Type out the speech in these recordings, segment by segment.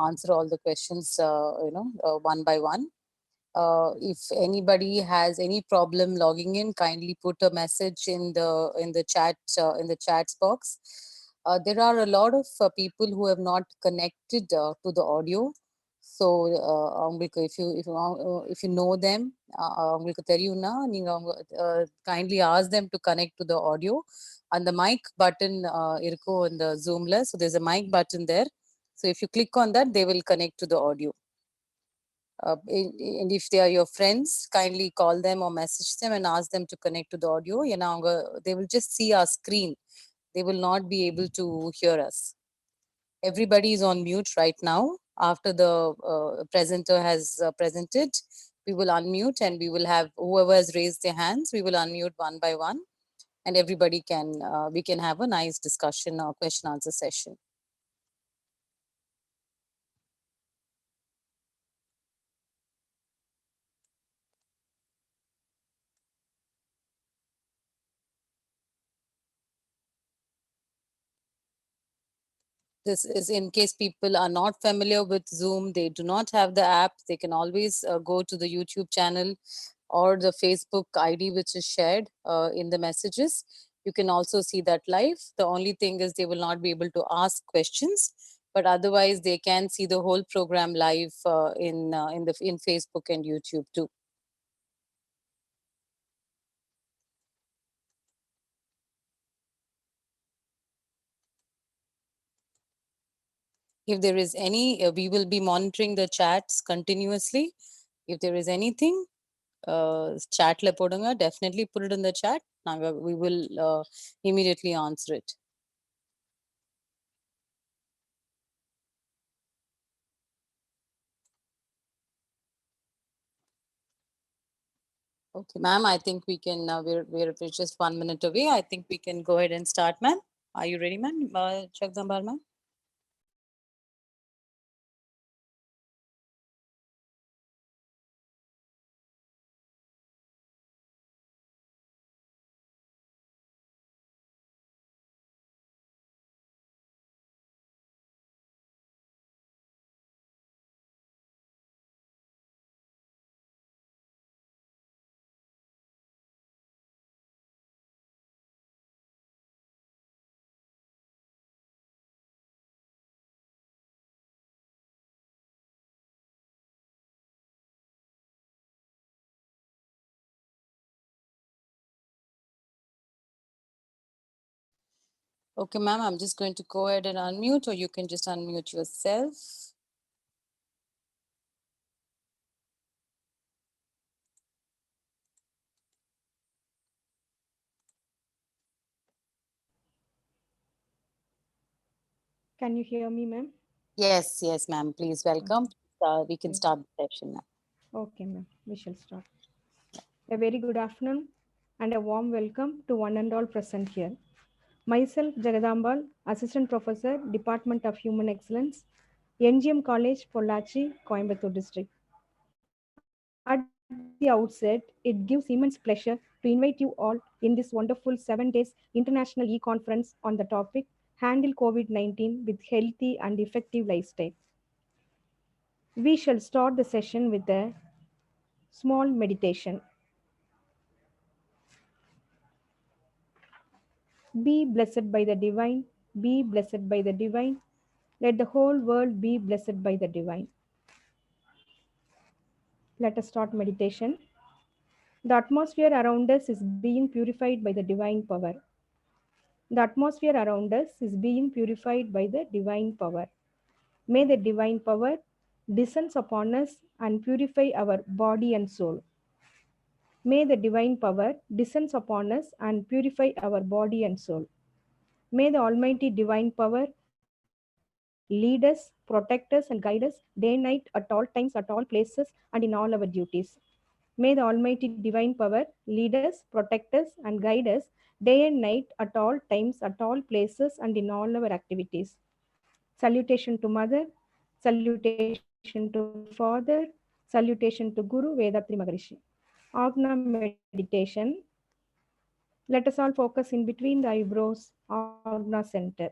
answer all the questions, one by one. If anybody has any problem logging in, kindly put a message in the chat box. There are a lot of people who have not connected to the audio. So if you know them, அவங்களுக்கு தெரியும்னா நீங்க kindly ask them to connect to the audio. And the mic button இருக்கும் இந்த Zoomல. So there's a mic button there. So if you click on that, they will connect to the audio. And if they are your friends, kindly call them or message them and ask them to connect to the audio. They will just see our screen. They will not be able to hear us. Everybody is on mute right now. After the presenter has presented, we will unmute and we will have whoever has raised their hands, we will unmute one by one, and everybody we can have a nice discussion or question answer session. This is in case people are not familiar with Zoom, they do not have the app, they can always go to the YouTube channel or the Facebook ID which is shared in the messages. You can also see that live. The only thing is they will not be able to ask questions, but otherwise they can see the whole program live in Facebook and YouTube too. If there is any, we will be monitoring the chats continuously. If there is anything, chat la podunga, definitely put it in the chat. We will immediately answer it. Okay, ma'am, I think we can, we're just 1 minute away. I think we can go ahead and start, ma'am. Are you ready, ma'am? Chakdambar, ma'am? Okay, ma'am, I'm just going to go ahead and unmute, or you can just unmute yourself. Can you hear me, ma'am? Yes, yes, ma'am. Please welcome. We can start the session now. Okay, ma'am. We shall start. A very good afternoon and a warm welcome to one and all present here. Myself, Jagadambal, Assistant Professor, Department of Human Excellence, NGM College, Pollachi, Coimbatore District. At the outset, it gives immense pleasure to invite you all in this wonderful 7 days international e-conference on the topic Handle COVID-19 with Healthy and Effective Lifestyle. We shall start the session with a small meditation. Be blessed by the divine, be blessed by the divine. Let the whole world be blessed by the divine. Let us start meditation. The atmosphere around us is being purified by the divine power. The atmosphere around us is being purified by the divine power. May the divine power descend upon us and purify our body and soul. May the divine power descend upon us and purify our body and soul. May the Almighty Divine Power lead us, protect us, and guide us day and night at all times, at all places, and in all our duties. May the Almighty Divine Power lead us, protect us, and guide us day and night at all times, at all places, and in all our activities. Salutation to Mother, salutation to Father, salutation to Guru Vedatri Maharishi. Agna meditation. Let us all focus in between the eyebrows, Agna center.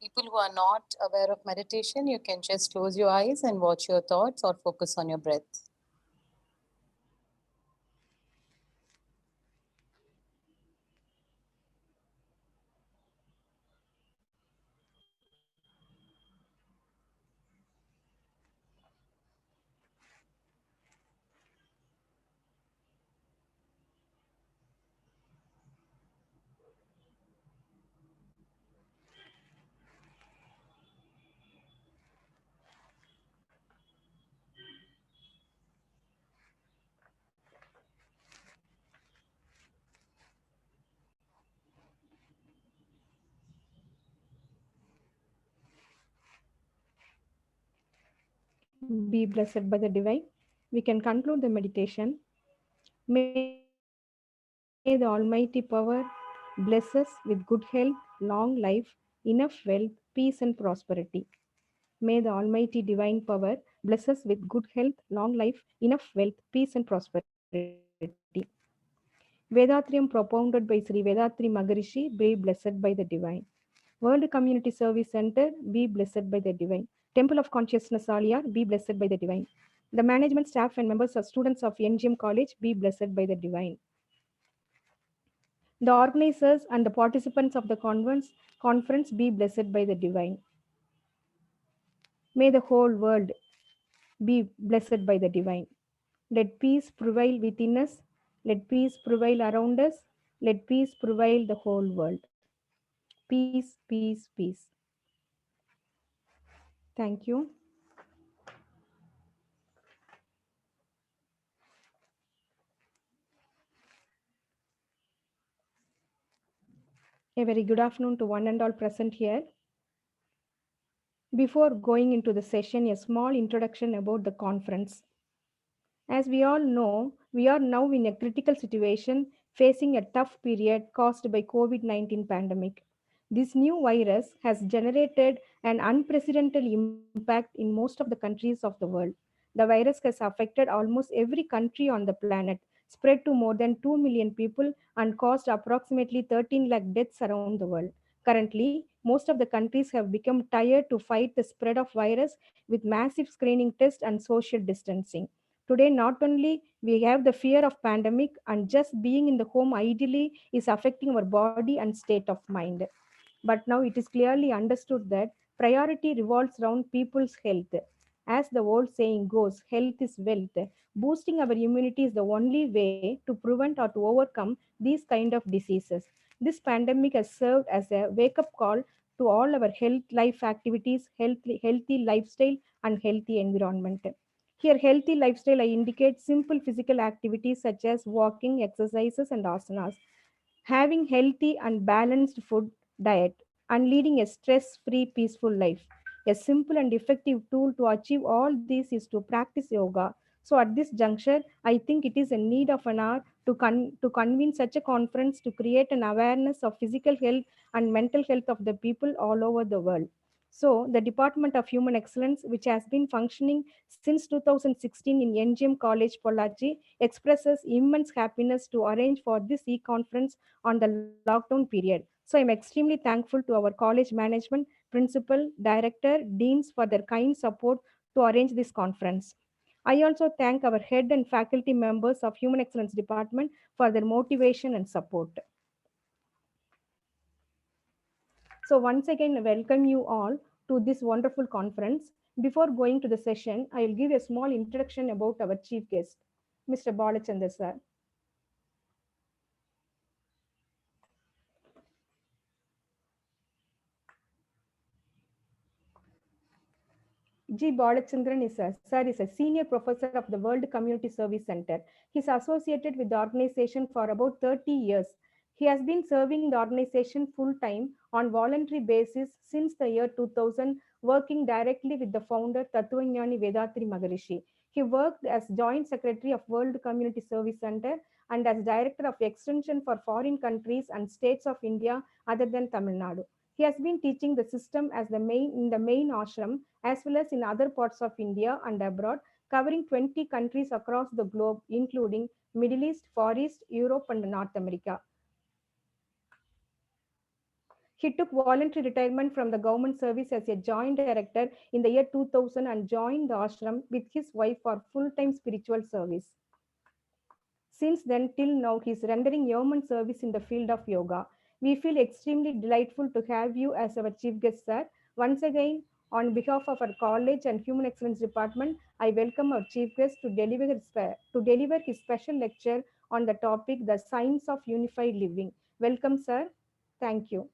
People who are not aware of meditation, you can just close your eyes and watch your thoughts or focus on your breath. Be blessed by the divine. We can conclude the meditation. May the Almighty Power bless us with good health, long life, enough wealth, peace, and prosperity. May the Almighty Divine Power bless us with good health, long life, enough wealth, peace, and prosperity. Vedatrium propounded by Sri Vedatri Maharishi, be blessed by the divine. World Community Service Center, be blessed by the divine. Temple of Consciousness Alia, be blessed by the divine. The management staff and members of students of NGM College, be blessed by the divine. The organizers and the participants of the conference be blessed by the divine. May the whole world be blessed by the divine. Let peace prevail within us. Let peace prevail around us. Let peace prevail the whole world. Peace, peace, peace. Thank you. A very good afternoon to one and all present here. Before going into the session, a small introduction about the conference. As we all know, we are now in a critical situation facing a tough period caused by COVID-19 pandemic. This new virus has generated an unprecedented impact in most of the countries of the world. The virus has affected almost every country on the planet, spread to more than 2 million people, and caused approximately 13 lakh deaths around the world. Currently, most of the countries have become tired to fight the spread of virus with massive screening tests and social distancing. Today, not only we have the fear of pandemic, and just being in the home ideally is affecting our body and state of mind. But now it is clearly understood that priority revolves around people's health. As the old saying goes, health is wealth. Boosting our immunity is the only way to prevent or to overcome these kind of diseases. This pandemic has served as a wake-up call to all our health life activities, healthy lifestyle, and healthy environment. Here, healthy lifestyle I indicate simple physical activities such as walking, exercises, and asanas, having healthy and balanced food diet, and leading a stress-free, peaceful life. A simple and effective tool to achieve all this is to practice yoga. So at this juncture, I think it is a need of an hour to convene such a conference to create an awareness of physical health and mental health of the people all over the world. So, the Department of Human Excellence, which has been functioning since 2016 in NGM College, Pollachi, expresses immense happiness to arrange for this e-conference on the lockdown period. So, I'm extremely thankful to our college management, principal, director, deans for their kind support to arrange this conference. I also thank our head and faculty members of Human Excellence Department for their motivation and support. So once again, I welcome you all to this wonderful conference. Before going to the session, I will give a small introduction about our chief guest, Mr. Balachandran sir. G. Balachandran is a senior professor of the World Community Service Center. He is associated with the organization for about 30 years. He has been serving the organization full time on voluntary basis since the year 2000, working directly with the founder Tattvagnani Vedatri Maharishi. He worked as Joint Secretary of World Community Service Center and as Director of Extension for foreign countries and states of India other than Tamil Nadu. He has been teaching the system as the main in the main ashram as well as in other parts of India and abroad, covering 20 countries across the globe, including Middle East, Far East, Europe, and North America. He took voluntary retirement from the government service as a joint director in the year 2000 and joined the ashram with his wife for full-time spiritual service. Since then till now, he is rendering yeoman service in the field of yoga. We feel extremely delightful to have you as our chief guest, sir. Once again, on behalf of our college and Human Excellence Department, I welcome our chief guest to deliver his special lecture on the topic, The Science of Unified Living. Welcome, sir. Thank you.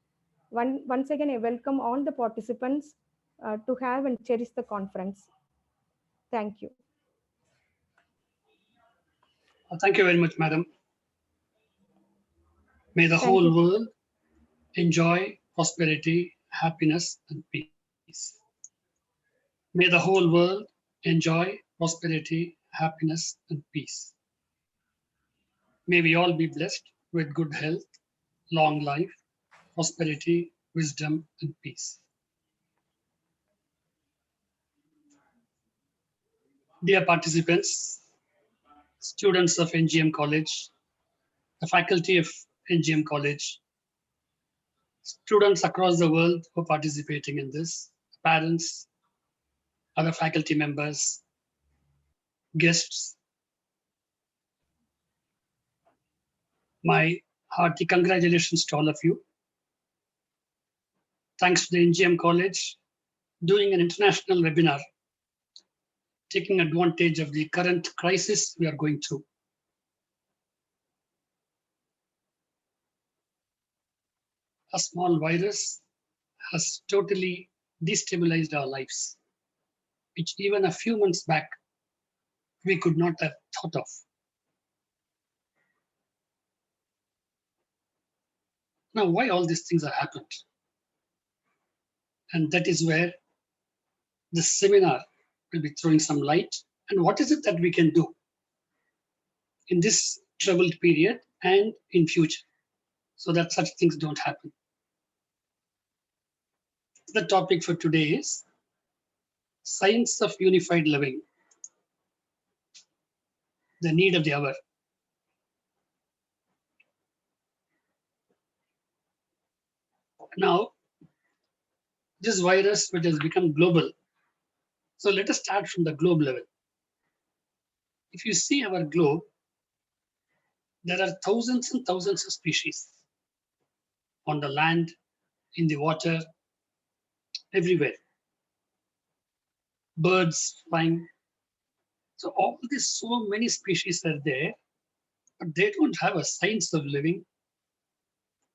Once again, I welcome all the participants to have and cherish the conference. Thank you. Thank you very much, madam. May the Thank whole you. world enjoy prosperity, happiness, and peace. May the whole world enjoy prosperity, happiness, and peace. May we all be blessed with good health, long life, prosperity, wisdom, and peace. Dear participants, students of NGM College, the faculty of NGM College, students across the world who are participating in this, parents, other faculty members, guests, my hearty congratulations to all of you. Thanks to the NGM College doing an international webinar, taking advantage of the current crisis we are going through. A small virus has totally destabilized our lives, which even a few months back we could not have thought of. Now, why all these things have happened? And that is where this seminar will be throwing some light. And what is it that we can do in this troubled period and in future so that such things don't happen? The topic for today is Science of Unified Living, the need of the hour. Now, this virus which has become global. So let us start from the globe level. If you see our globe, there are thousands and thousands of species on the land, in the water, everywhere. Birds flying. So all these, so many species are there, but they don't have a science of living.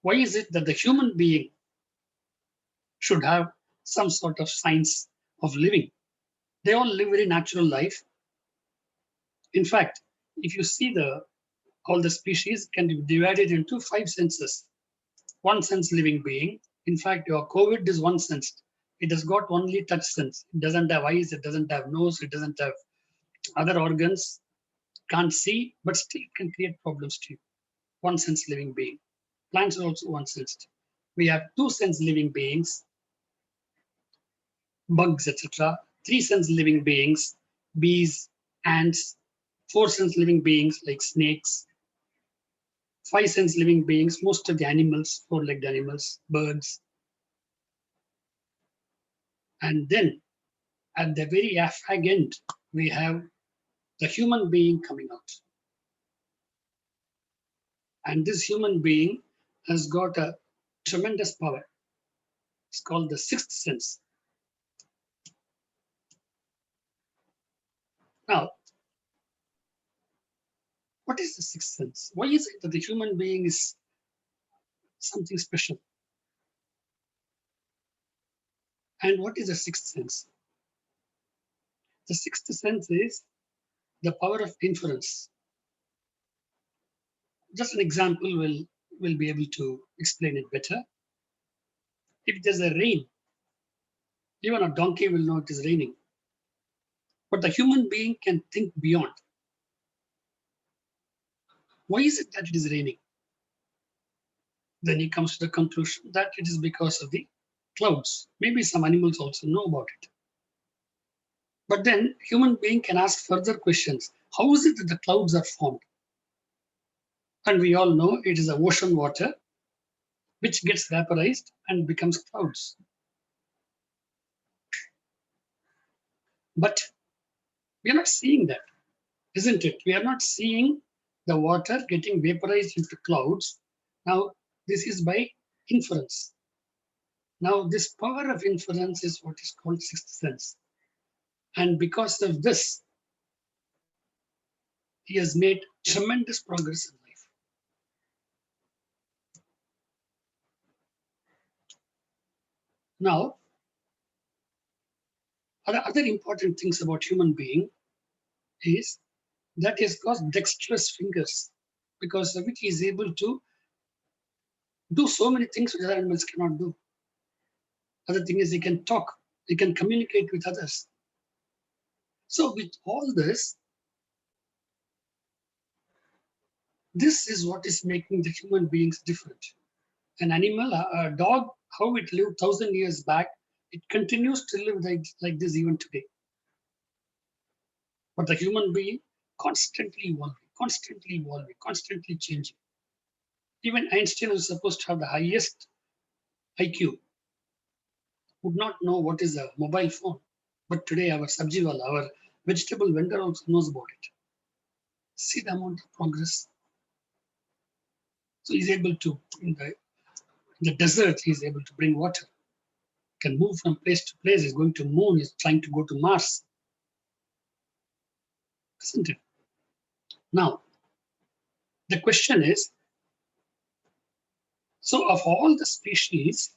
Why is it that the human being should have some sort of science of living? They all live very natural life. In fact, if you see all the species can be divided into 5 senses. One sense living being. In fact, your COVID is one sense. It has got only touch sense. It doesn't have eyes, it doesn't have nose, it doesn't have other organs, can't see, but still can create problems to you. One sense living being. Plants are also one sense. We have 2 sense living beings, bugs, etc. 3 sense living beings, bees, ants. 4 sense living beings like snakes. 5 sense living beings, most of the animals, 4-legged animals, birds. And then at the very fag end, we have the human being coming out. And this human being has got a tremendous power. It's called the 6th sense. Now, what is the 6th sense? Why is it that the human being is something special? And what is the 6th sense? The 6th sense is the power of inference. Just an example will be able to explain it better. If there's a rain, even a donkey will know it is raining. But the human being can think beyond. Why is it that it is raining? Then he comes to the conclusion that it is because of the clouds. Maybe some animals also know about it. But then human being can ask further questions. How is it that the clouds are formed? And we all know it is the ocean water which gets vaporized and becomes clouds. But we are not seeing that, isn't it? We are not seeing the water getting vaporized into clouds. Now, this is by inference. Now, this power of inference is what is called sixth sense. And because of this, he has made tremendous progress in life. Now, other important things about human being is that he has got dexterous fingers, because of which he is able to do so many things which other animals cannot do. Other thing is he can talk, he can communicate with others. So with all this, this is what is making the human beings different. An animal, a dog, how it lived 1,000 years back, it continues to live like this even today. But the human being constantly evolving, constantly changing. Even Einstein, who is supposed to have the highest IQ, would not know what is a mobile phone. But today our Sabjiwala, our vegetable vendor also knows about it. See the amount of progress. So he's able to, in the desert, he's able to bring water. Can move from place to place. He's going to moon. He's trying to go to Mars. Isn't it? Now, the question is, so of all the species,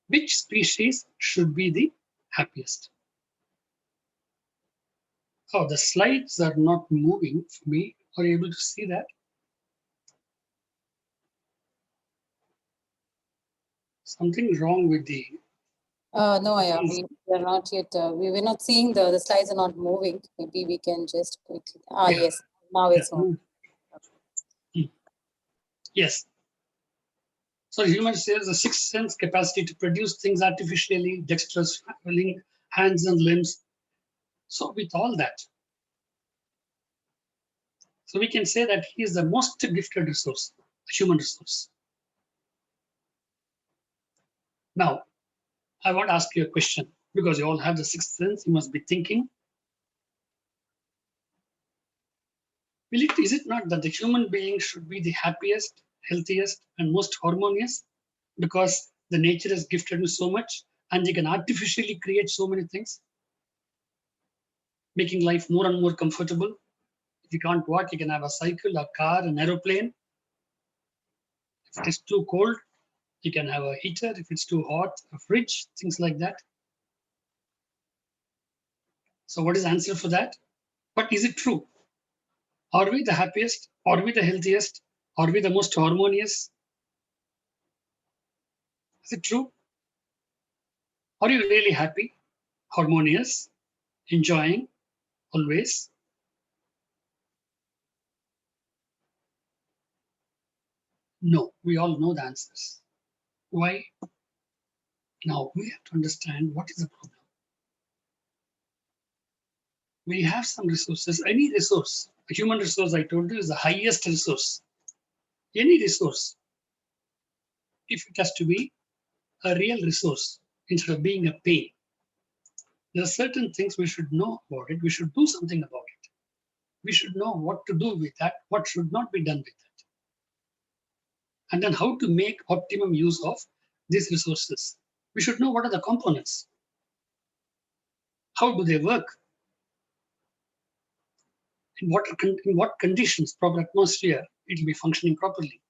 which species should be the happiest? Oh, the slides are not moving for me. Are you able to see that? Something wrong with the... No, we are not yet. We were not seeing the slides are not moving. Maybe we can just quickly. Yeah. Yes, now it's on. Yes. So humans have the sixth sense capacity to produce things artificially, dexterous hands and limbs. So with all that, so we can say that he is the most gifted resource, human resource. Now, I want to ask you a question, because you all have the sixth sense, you must be thinking. Is it not that the human being should be the happiest, healthiest, and most harmonious? Because the nature has gifted him so much, and he can artificially create so many things, making life more and more comfortable. If you can't walk, you can have a cycle, a car, an aeroplane. If it is too cold, you can have a heater. If it's too hot, a fridge, things like that. So what is the answer for that? But is it true? Are we the happiest? Are we the healthiest? Are we the most harmonious? Is it true? Are you really happy, harmonious, enjoying always? No, we all know the answers. Why? Now we have to understand what is the problem. We have some resources, any resource, a human resource, I told you, is the highest resource. Any resource, if it has to be a real resource instead of being a pain, there are certain things we should know about it. We should do something about it. We should know what to do with that, what should not be done with that. And then how to make optimum use of these resources. We should know what are the components. How do they work? In what conditions, proper atmosphere, it will be functioning properly.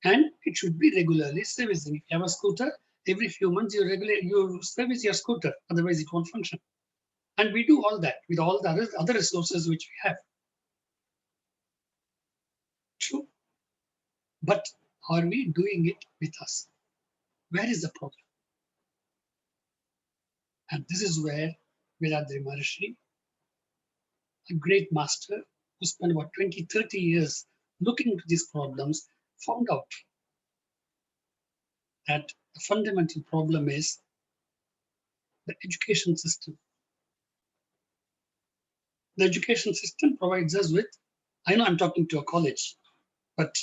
And it should be regularly servicing. If you have a scooter, every few months you service your scooter, otherwise it won't function. And we do all that with all the other resources which we have. True. But are we doing it with us? Where is the problem? And this is where Vedadri Maharishi, a great master who spent about 20, 30 years looking into these problems, found out that the fundamental problem is the education system. The education system provides us with, I know I'm talking to a college, but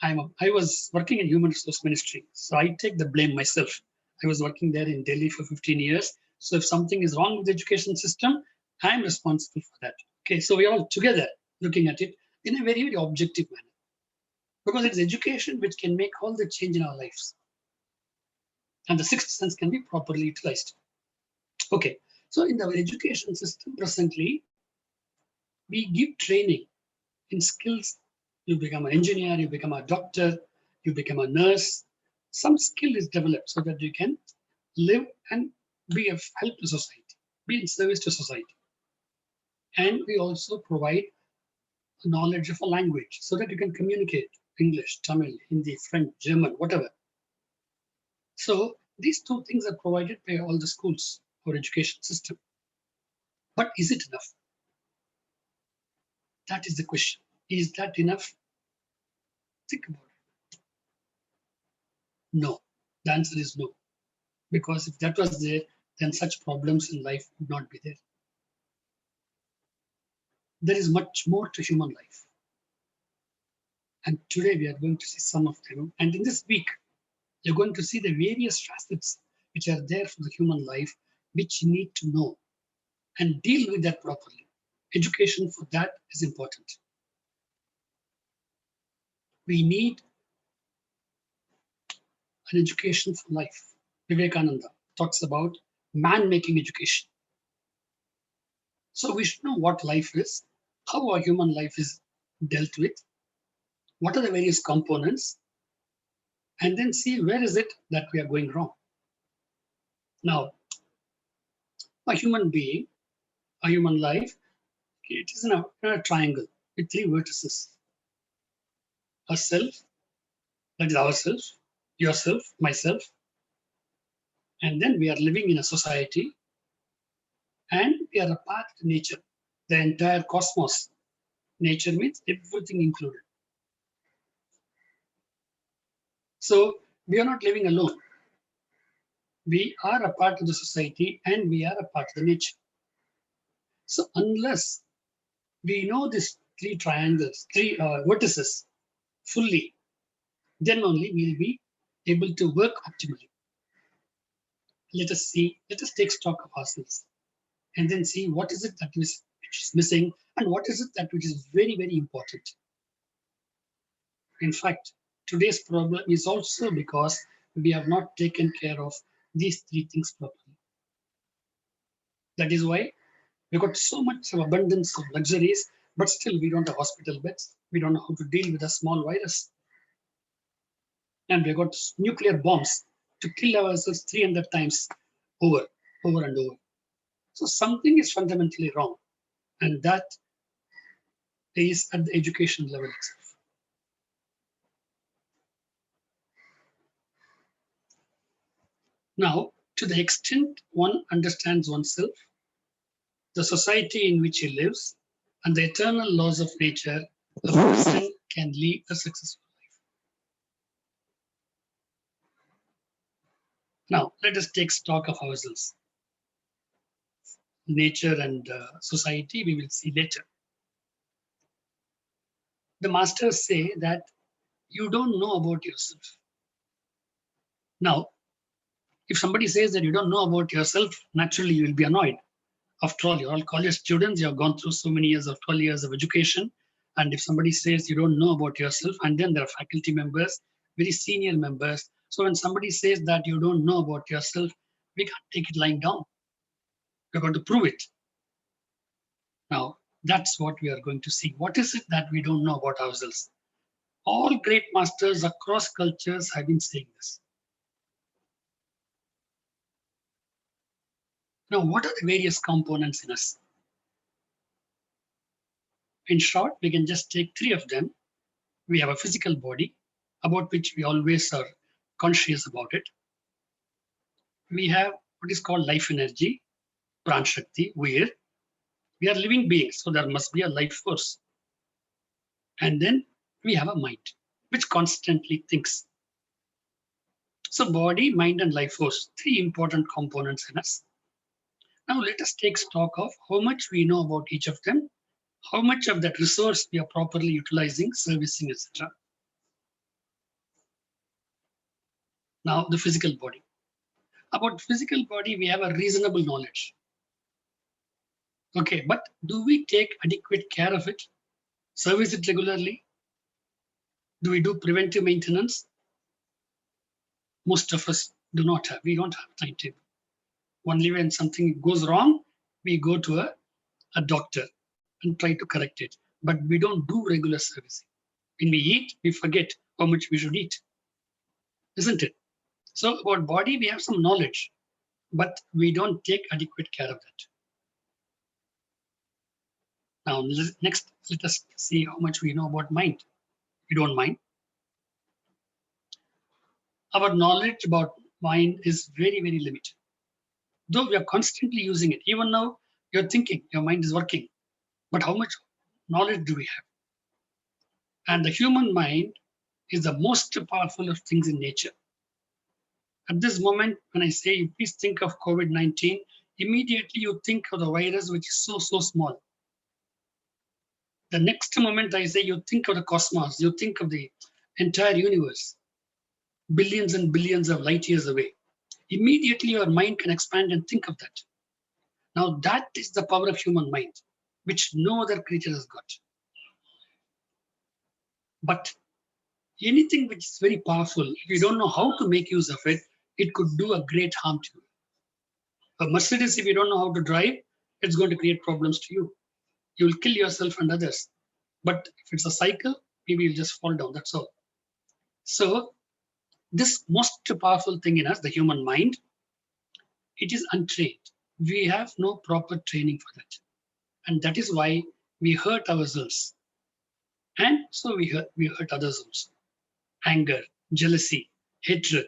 I was working in human resource ministry, so I take the blame myself. I was working there in Delhi for 15 years. So if something is wrong with the education system, I'm responsible for that. Okay, so we are all together looking at it in a very, very objective manner. Because it's education which can make all the change in our lives. And the sixth sense can be properly utilized. Okay, so in our education system presently, we give training in skills. You become an engineer, you become a doctor, you become a nurse. Some skill is developed so that you can live and be of help to society, be in service to society. And we also provide knowledge of a language so that you can communicate English, Tamil, Hindi, French, German, whatever. So these two things are provided by all the schools or education system. But is it enough? That is the question. Is that enough? Think about it. No. The answer is no. Because if that was there, then such problems in life would not be there. There is much more to human life. And today we are going to see some of them. And in this week, you're going to see the various facets which are there for the human life, which you need to know and deal with that properly. Education for that is important. We need an education for life. Vivekananda talks about man-making education. So we should know what life is, how our human life is dealt with, what are the various components, and then see where is it that we are going wrong. Now, a human being, a human life, it is in a triangle with three vertices. A self, that is ourself, yourself, myself, and then we are living in a society and we are a part of nature, the entire cosmos. Nature means everything included. So we are not living alone. We are a part of the society and we are a part of the nature. So unless we know these three triangles, three vertices fully, then only we'll be able to work optimally. Let us take stock of ourselves and then see what is it that which is missing and what is it that which is very, very important. In fact, today's problem is also because we have not taken care of these three things properly. That is why we got so much of abundance of luxuries, but still we don't have hospital beds. We don't know how to deal with a small virus. And we got nuclear bombs to kill ourselves 300 times over and over. So something is fundamentally wrong. And that is at the education level itself. Now, to the extent one understands oneself, the society in which he lives, and the eternal laws of nature, a person can lead a successful life. Now, let us take stock of ourselves. Nature and society, we will see later. The masters say that you don't know about yourself. Now, if somebody says that you don't know about yourself, naturally you will be annoyed. After all, you're all college students, you have gone through so many years of 12 years of education. And if somebody says you don't know about yourself, and then there are faculty members, very senior members. So when somebody says that you don't know about yourself, we can't take it lying down. We're going to prove it. Now, that's what we are going to see. What is it that we don't know about ourselves? All great masters across cultures have been saying this. Now, what are the various components in us? In short, we can just take three of them. We have a physical body, about which we always are conscious about it. We have what is called life energy, Pran Shakti, we are living beings, so there must be a life force. And then we have a mind, which constantly thinks. So body, mind, and life force, three important components in us. Now let us take stock of how much we know about each of them, how much of that resource we are properly utilizing, servicing, etc. Now, the physical body. About physical body, we have a reasonable knowledge. Okay, but do we take adequate care of it? Service it regularly? Do we do preventive maintenance? Most of us do not have. We don't have a timetable. Only when something goes wrong, we go to a doctor and try to correct it. But we don't do regular servicing. When we eat, we forget how much we should eat, isn't it? So about body, we have some knowledge, but we don't take adequate care of that. Now, next, let us see how much we know about mind. You don't mind. Our knowledge about mind is very, very limited. Though we are constantly using it. Even now, you're thinking, your mind is working. But how much knowledge do we have? And the human mind is the most powerful of things in nature. At this moment, when I say, please think of COVID-19, immediately you think of the virus, which is so, so small. The next moment I say, you think of the cosmos, you think of the entire universe, billions and billions of light years away. Immediately your mind can expand and think of that. Now that is the power of human mind, which no other creature has got. But anything which is very powerful, if you don't know how to make use of it, it could do a great harm to you. A Mercedes, if you don't know how to drive, it's going to create problems to you. You will kill yourself and others. But if it's a cycle, maybe you'll just fall down, that's all. So this most powerful thing in us, the human mind, it is untrained. We have no proper training for that. And that is why we hurt ourselves. And so we hurt others also. Anger, jealousy, hatred,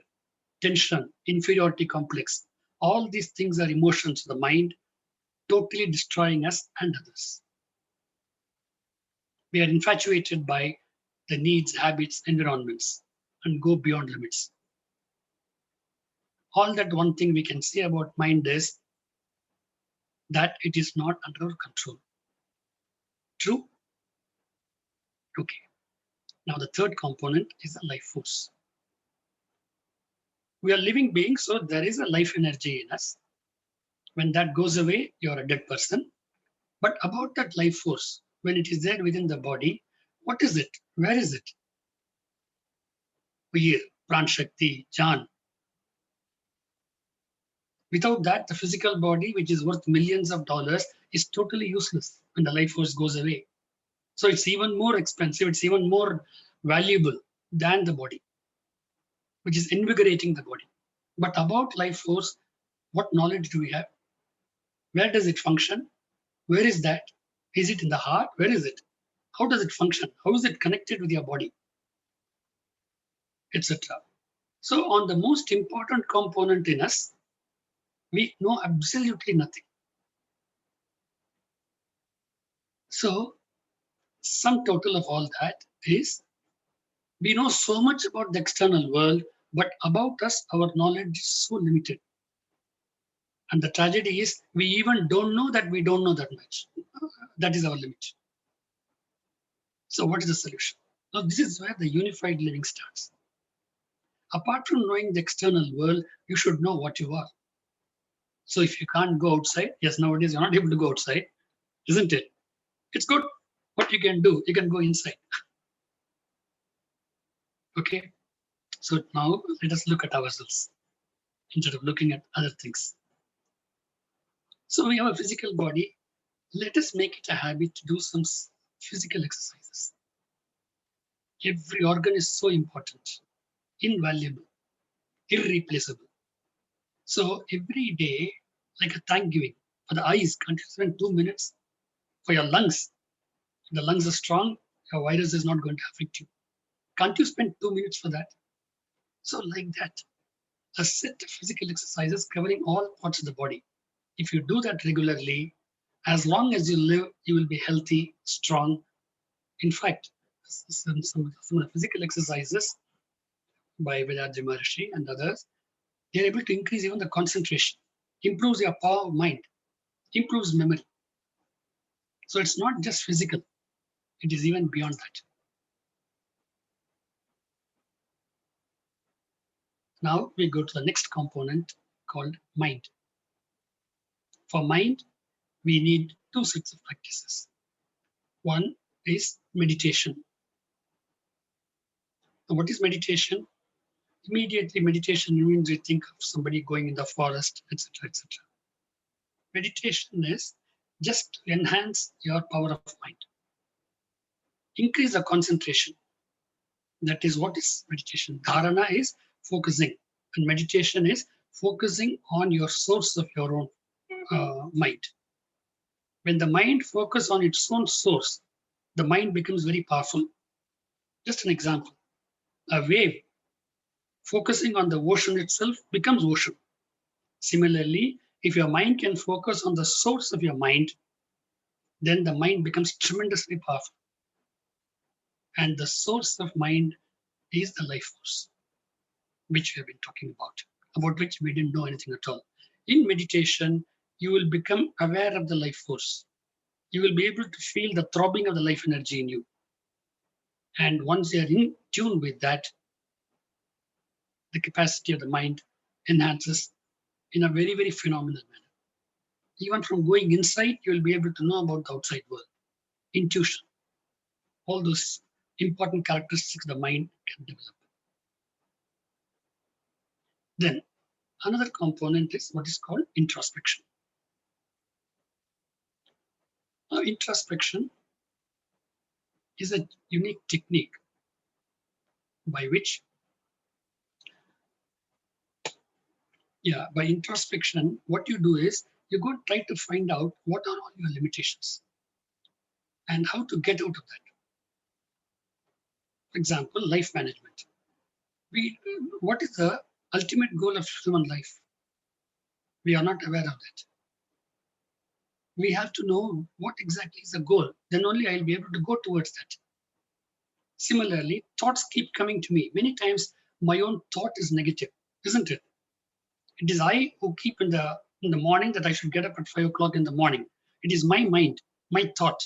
tension, inferiority complex. All these things are emotions of the mind, totally destroying us and others. We are infatuated by the needs, habits, environments, and go beyond limits. All that one thing we can say about mind is that it is not under our control. True? Okay. Now the third component is the life force. We are living beings, so there is a life energy in us. When that goes away, you're a dead person. But about that life force, when it is there within the body, what is it? Where is it? Veer, Pran Shakti, Jaan. Without that, the physical body, which is worth millions of dollars, is totally useless when the life force goes away. So it's even more expensive, it's even more valuable than the body, which is invigorating the body. But about life force, what knowledge do we have? Where does it function? Where is that? Is it in the heart? Where is it? How does it function? How is it connected with your body? Etc. So on the most important component in us, we know absolutely nothing. So sum total of all that is we know so much about the external world, but about us, our knowledge is so limited. And the tragedy is we even don't know that we don't know that much. That is our limit. So what is the solution? Now this is where the unified living starts. Apart from knowing the external world, you should know what you are. So if you can't go outside, yes, nowadays you're not able to go outside, isn't it? It's good. What you can do, you can go inside. Okay. So now let us look at ourselves instead of looking at other things. So we have a physical body. Let us make it a habit to do some physical exercises. Every organ is so important, invaluable, irreplaceable. So every day, like a Thanksgiving for the eyes, can't you spend 2 minutes? For your lungs, if the lungs are strong, your virus is not going to affect you. Can't you spend 2 minutes for that? So like that, a set of physical exercises covering all parts of the body. If you do that regularly, as long as you live, you will be healthy, strong. In fact, some of the physical exercises by Vedaji Maharishi and others, they're able to increase even the concentration, improves your power of mind, improves memory. So it's not just physical, it is even beyond that. Now we go to the next component called mind. For mind, we need two sets of practices. One is meditation. Now, what is meditation? Immediately, meditation means we think of somebody going in the forest, etc., etc. Meditation is just to enhance your power of mind, increase the concentration. That is what is meditation. Dharana is focusing, and meditation is focusing on your source of your own mind. When the mind focuses on its own source, the mind becomes very powerful. Just an example, a wave focusing on the ocean itself becomes ocean. Similarly, if your mind can focus on the source of your mind, then the mind becomes tremendously powerful. And the source of mind is the life force, which we have been talking about which we didn't know anything at all. In meditation, you will become aware of the life force. You will be able to feel the throbbing of the life energy in you. And once you are in tune with that, the capacity of the mind enhances in a very, very phenomenal manner. Even from going inside, you will be able to know about the outside world. Intuition, all those important characteristics the mind can develop. Then another component is what is called introspection. Now, introspection is a unique technique by which, by introspection, what you do is you go try to find out what are all your limitations and how to get out of that. For example, life management. What is the ultimate goal of human life? We are not aware of that. We have to know what exactly is the goal. Then only I'll be able to go towards that. Similarly, thoughts keep coming to me. Many times my own thought is negative, isn't it? It is I who keep in the morning that I should get up at 5 o'clock in the morning. It is my mind, my thought,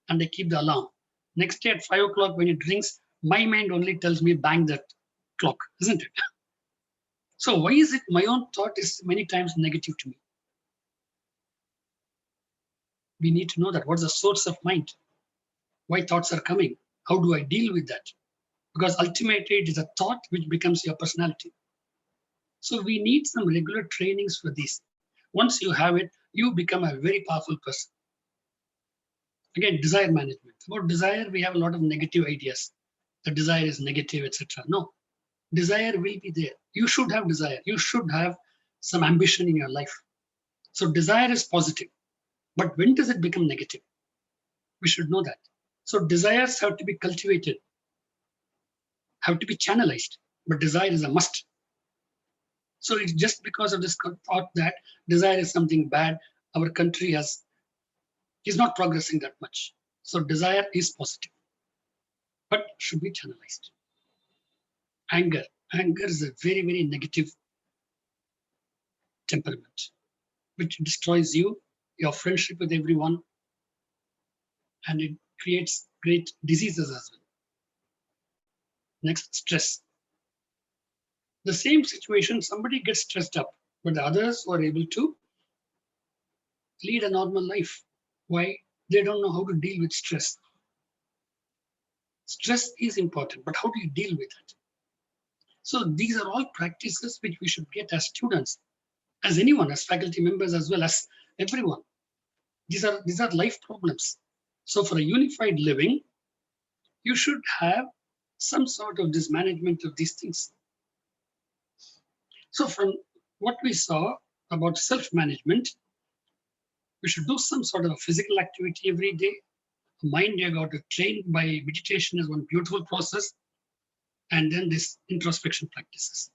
and I keep the alarm. Next day at 5 o'clock when it rings, my mind only tells me bang that clock, isn't it? So why is it my own thought is many times negative to me? We need to know that. What's the source of mind? Why thoughts are coming? How do I deal with that? Because ultimately it is a thought which becomes your personality. So we need some regular trainings for this. Once you have it, you become a very powerful person. Again, desire management. About desire, we have a lot of negative ideas. The desire is negative, etc. No, desire will be there. You should have desire. You should have some ambition in your life. So desire is positive. But when does it become negative? We should know that. So desires have to be cultivated, have to be channelized. But desire is a must. So it's just because of this thought that desire is something bad, our country is not progressing that much. So desire is positive, but should be channelized. Anger. Anger is a very, very negative temperament, which destroys you, your friendship with everyone, and it creates great diseases as well. Next, stress. The same situation, somebody gets stressed up, but the others were able to lead a normal life. Why? They don't know how to deal with stress. Stress is important, but how do you deal with it? So these are all practices which we should get as students, as anyone, as faculty members, as well as everyone. These are life problems. So for a unified living, you should have some sort of this management of these things. So from what we saw about self-management, we should do some sort of a physical activity every day. Mind you got to train by meditation is one beautiful process, and then this introspection practices.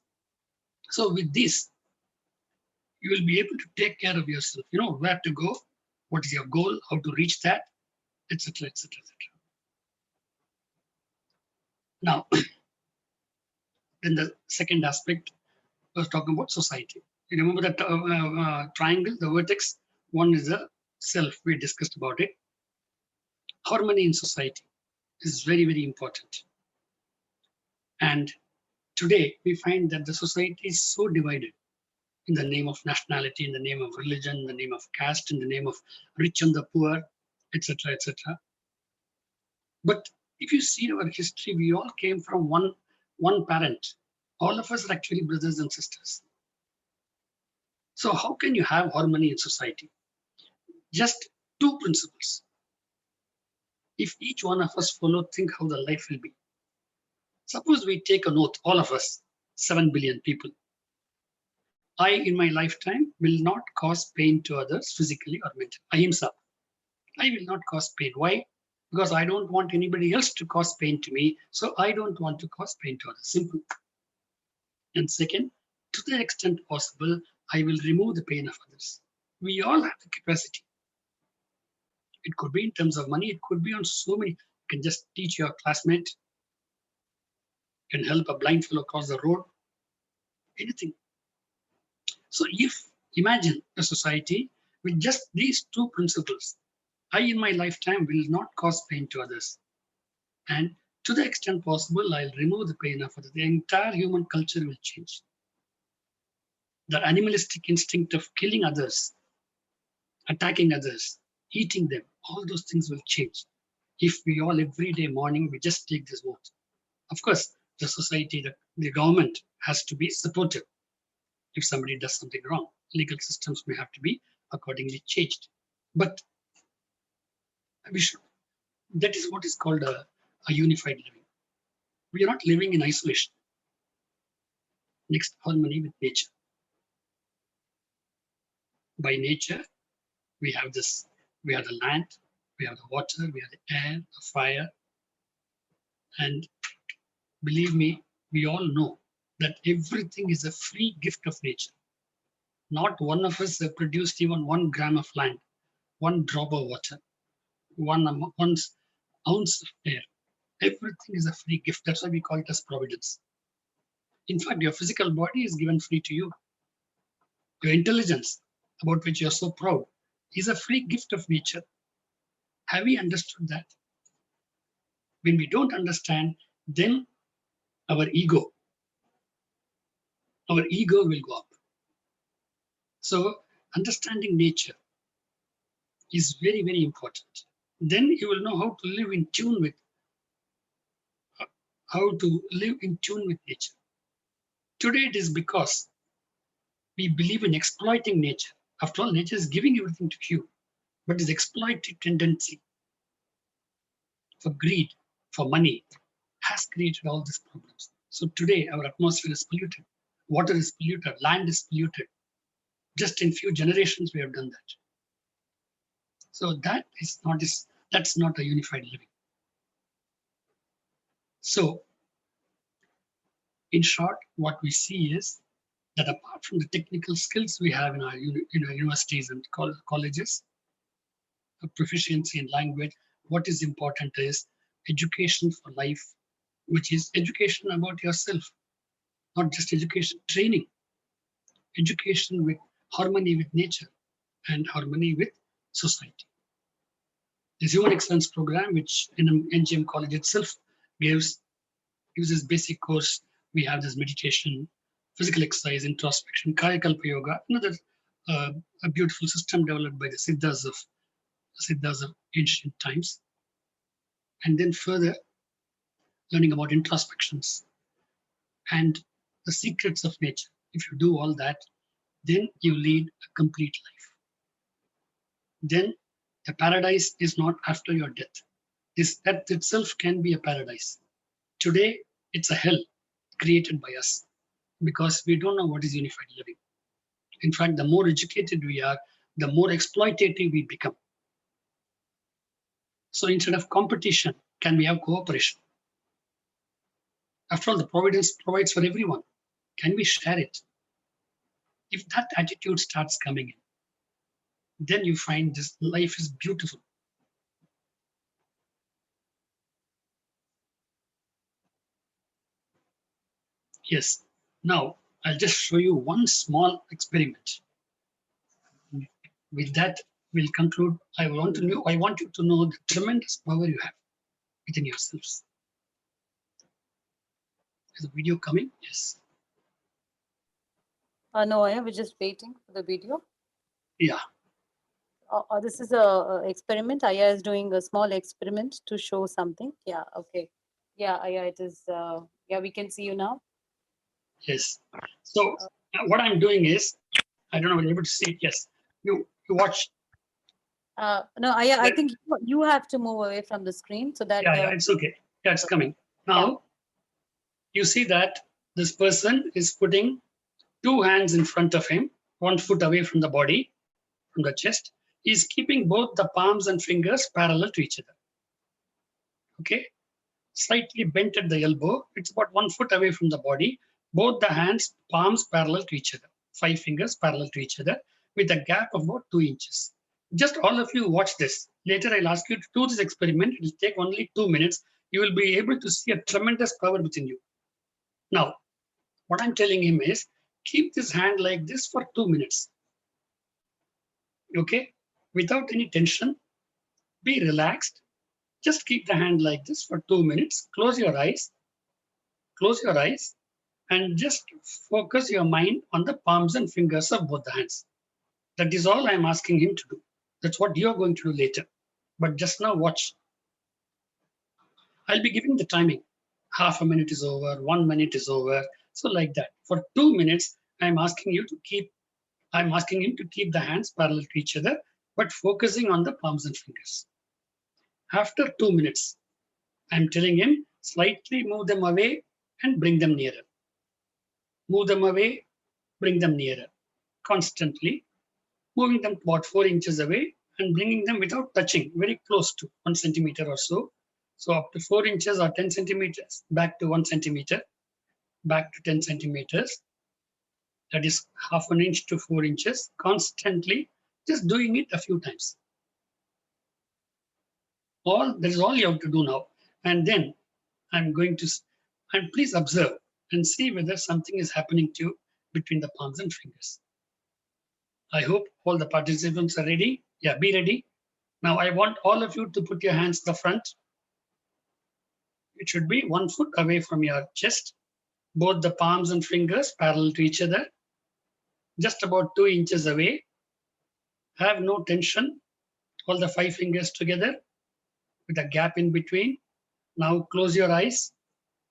So with this, you will be able to take care of yourself. You know where to go, what is your goal, how to reach that, etc., etc., etc. Now, then the second aspect was talking about society. You remember that triangle, the vertex? One is the self. We discussed about it. Harmony in society is very, very important. And Today, we find that the society is so divided in the name of nationality, in the name of religion, in the name of caste, in the name of rich and the poor, etc., etc. But if you see our history, we all came from one parent. All of us are actually brothers and sisters. So how can you have harmony in society? Just two principles. If each one of us follow, think how the life will be. Suppose we take an oath, all of us, 7 billion people. I, in my lifetime, will not cause pain to others physically or mentally. Ahimsa. I will not cause pain. Why? Because I don't want anybody else to cause pain to me. So I don't want to cause pain to others. Simple. And second, to the extent possible, I will remove the pain of others. We all have the capacity. It could be in terms of money. It could be on so many. You can just teach your classmate. You can help a blind fellow cross the road. Anything. So if imagine a society with just these two principles, I in my lifetime will not cause pain to others. And to the extent possible, I'll remove the pain of others. The entire human culture will change. The animalistic instinct of killing others, attacking others, eating them, all those things will change. If we all every day morning, we just take this vote. Of course, the society, the government has to be supportive. If somebody does something wrong, legal systems may have to be accordingly changed. But we should, that is what is called a unified living. We are not living in isolation. Next, harmony with nature. By nature, we have this, we have the land, we have the water, we have the air, the fire. And believe me, we all know that everything is a free gift of nature. Not one of us have produced even 1 gram of land, 1 drop of water, one ounce of air. Everything is a free gift. That's why we call it as providence. In fact, your physical body is given free to you. Your intelligence, about which you're so proud, is a free gift of nature. Have we understood that? When we don't understand, then our ego will go up. So understanding nature is very, very important. Then you will know how to live in tune with nature. Today it is because we believe in exploiting nature. After all, nature is giving everything to you, but this exploitative tendency for greed, for money, has created all these problems. So today our atmosphere is polluted, water is polluted, land is polluted. Just in few generations we have done that. So that's not a unified living. So in short, what we see is that apart from the technical skills we have in our universities and colleges, a proficiency in language, what is important is education for life, which is education about yourself, not just education, training, education with harmony with nature and harmony with society. This Human Excellence Program, which in NGM College itself gives this basic course. We have this meditation, physical exercise, introspection, Kayakalpa Yoga, another a beautiful system developed by the Siddhas of ancient times. And then further learning about introspections and the secrets of nature. If you do all that, then you lead a complete life. Then the paradise is not after your death. This death itself can be a paradise. Today, it's a hell created by us because we don't know what is unified living. In fact, the more educated we are, the more exploitative we become. So instead of competition, can we have cooperation? After all, the providence provides for everyone. Can we share it? If that attitude starts coming in, then you find this life is beautiful. Yes, now I'll just show you one small experiment. With that, we'll conclude. I want you to know the tremendous power you have within yourselves. Is the video coming? Yes. No, I was just waiting for the video. Yeah. This is a experiment. Aya is doing a small experiment to show something. Yeah. Okay. Yeah. Aya, it is. Yeah, we can see you now. Yes. So what I'm doing is, I don't know if you're able to see it. Yes. You watch. No, Aya, I Well, think you have to move away from the screen so that. yeah, it's okay. Yeah, it's coming. Yeah. Now you see that this person is putting two hands in front of him, 1 foot away from the body, from the chest. He's keeping both the palms and fingers parallel to each other. Okay. Slightly bent at the elbow. It's about 1 foot away from the body. Both the hands, palms parallel to each other. 5 fingers parallel to each other with a gap of about 2 inches. Just all of you watch this. Later I'll ask you to do this experiment. It will take only 2 minutes. You will be able to see a tremendous power within you. Now, what I'm telling him is keep this hand like this for 2 minutes. Okay? Without any tension, be relaxed. Just keep the hand like this for 2 minutes. Close your eyes, and just focus your mind on the palms and fingers of both the hands. That is all I'm asking him to do. That's what you're going to do later. But just now, watch. I'll be giving the timing. Half a minute is over, 1 minute is over. So like that. For 2 minutes, I'm asking him to keep the hands parallel to each other, but focusing on the palms and fingers. After 2 minutes, I'm telling him slightly move them away and bring them nearer. Move them away, bring them nearer. Constantly moving them about 4 inches away and bringing them without touching, very close to 1 centimeter or so. So up to 4 inches or 10 centimeters, back to 1 centimeter, back to 10 centimeters. That is half an inch to 4 inches, constantly just doing it a few times. That is all you have to do now. And then and please observe and see whether something is happening to you between the palms and fingers. I hope all the participants are ready. Yeah, be ready. Now I want all of you to put your hands to the front. It should be 1 foot away from your chest. Both the palms and fingers parallel to each other. Just about 2 inches away. Have no tension. Hold the 5 fingers together with a gap in between. Now close your eyes.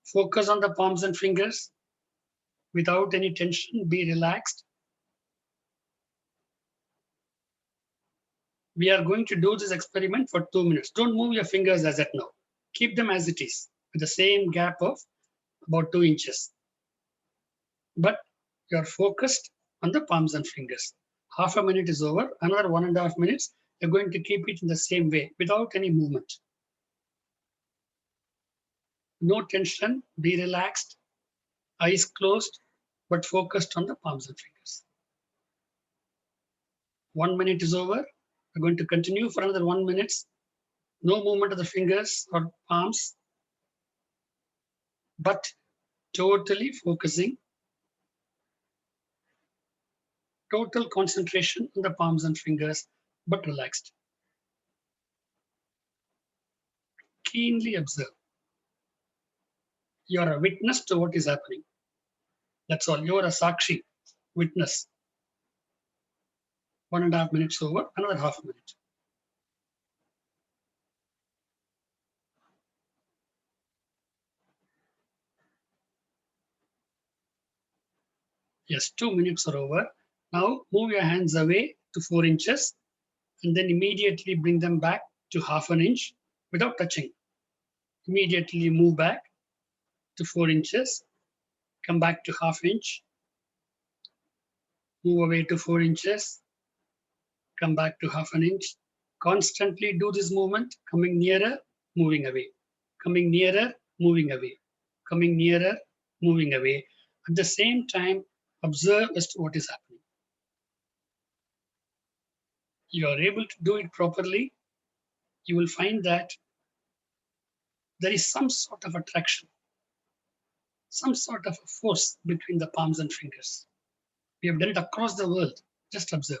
Focus on the palms and fingers. Without any tension, be relaxed. We are going to do this experiment for 2 minutes. Don't move your fingers as at now. Keep them as it is with the same gap of about 2 inches. But you're focused on the palms and fingers. Half a minute is over. Another 1.5 minutes. You're going to keep it in the same way without any movement. No tension. Be relaxed. Eyes closed, but focused on the palms and fingers. 1 minute is over. We're going to continue for another 1 minute. No movement of the fingers or palms, but totally focusing, total concentration on the palms and fingers, but relaxed. Keenly observe. You're a witness to what is happening. That's all. You're a sakshi, witness. 1.5 minutes over, another half a minute. Yes, 2 minutes are over. Now move your hands away to 4 inches and then immediately bring them back to half an inch without touching. Immediately move back to 4 inches, come back to half inch, move away to 4 inches, come back to half an inch. Constantly do this movement, coming nearer, moving away, coming nearer, moving away, coming nearer, moving away. At the same time, observe as to what is happening. You are able to do it properly, you will find that there is some sort of attraction, some sort of a force between the palms and fingers. We have done it across the world. Just observe.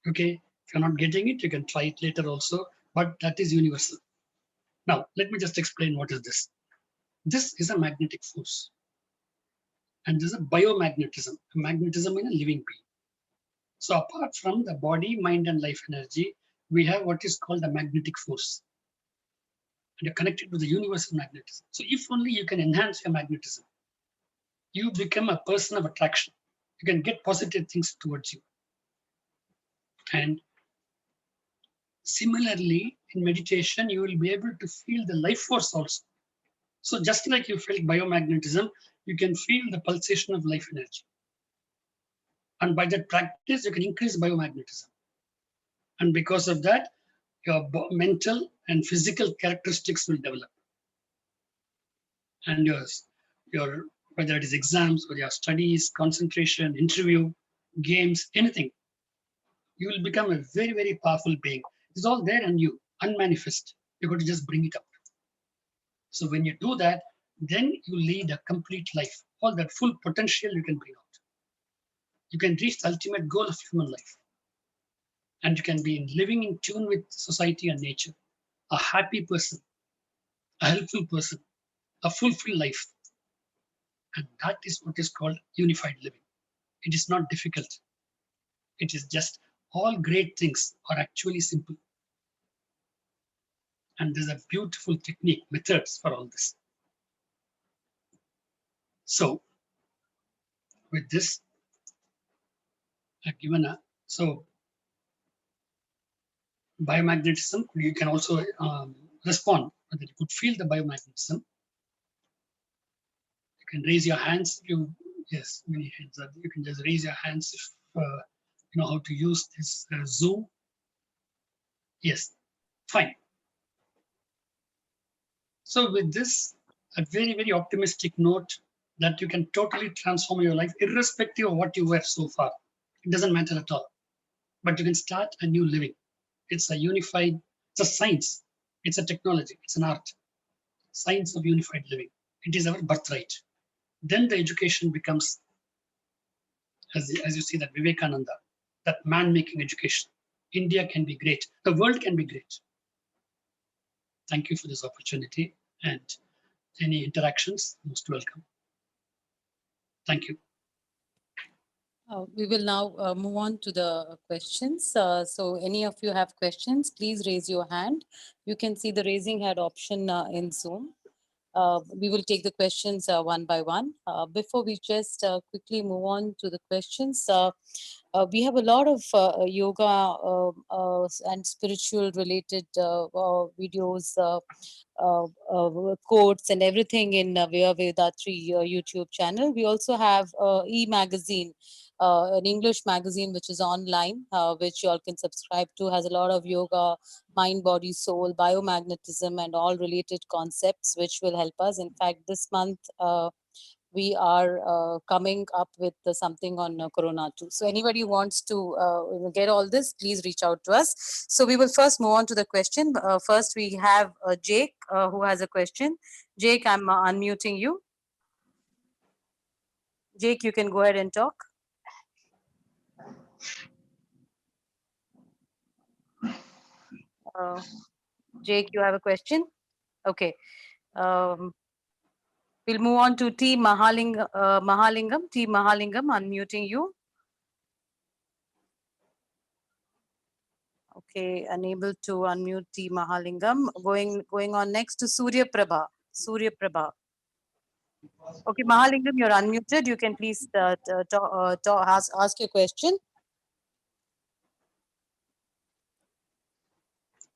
Okay, if you're not getting it, you can try it later also, but that is universal. Now, let me just explain what is this. This is a magnetic force. And this is a biomagnetism, a magnetism in a living being. So apart from the body, mind, and life energy, we have what is called a magnetic force. And you're connected to the universal magnetism. So if only you can enhance your magnetism, you become a person of attraction. You can get positive things towards you. And similarly, in meditation, you will be able to feel the life force also. So just like you felt biomagnetism, you can feel the pulsation of life energy. And by that practice, you can increase biomagnetism. And because of that, your mental and physical characteristics will develop. And your whether it is exams or your studies, concentration, interview, games, anything, you will become a very, very powerful being. It's all there in you, unmanifest. You're going to just bring it out. So when you do that, then you lead a complete life. All that full potential you can bring out. You can reach the ultimate goal of human life. And you can be living in tune with society and nature. A happy person, a helpful person, a fulfilled life. And that is what is called unified living. It is not difficult. It is just all great things are actually simple. And there's a beautiful technique, methods for all this. So with this, I've given so biomagnetism, you can also respond, whether you could feel the biomagnetism. You can raise your hands. Yes, many hands. You can just raise your hands if you know how to use this Zoom. Yes, fine. So with this, a very, very optimistic note that you can totally transform your life, irrespective of what you were so far. It doesn't matter at all. But you can start a new living. It's a unified, it's a science, it's a technology, it's an art. Science of unified living. It is our birthright. Then the education becomes, as you see that Vivekananda, that man-making education. India can be great. The world can be great. Thank you for this opportunity, and any interactions, most welcome. Thank you. We will now move on to the questions. So any of you have questions, please raise your hand. You can see the raising hand option in Zoom. We will take the questions one by one. Before we just quickly move on to the questions, we have a lot of yoga and spiritual related videos, quotes and everything in Vaya Vedatri YouTube channel. We also have e-magazine, an English magazine which is online, which you all can subscribe to, has a lot of yoga, mind, body, soul, biomagnetism, and all related concepts which will help us. In fact, this month we are coming up with something on Corona too. So anybody who wants to get all this, please reach out to us. So we will first move on to the question. First, we have Jake who has a question. Jake, I'm unmuting you. Jake, you can go ahead and talk. Jake, you have a question? Okay. We'll move on to T. Mahalingam. T. Mahalingam, unmuting you. Okay, unable to unmute T. Mahalingam. Going on next to Surya Prabha. Surya Prabha. Okay, Mahalingam, you're unmuted. You can please ask your question.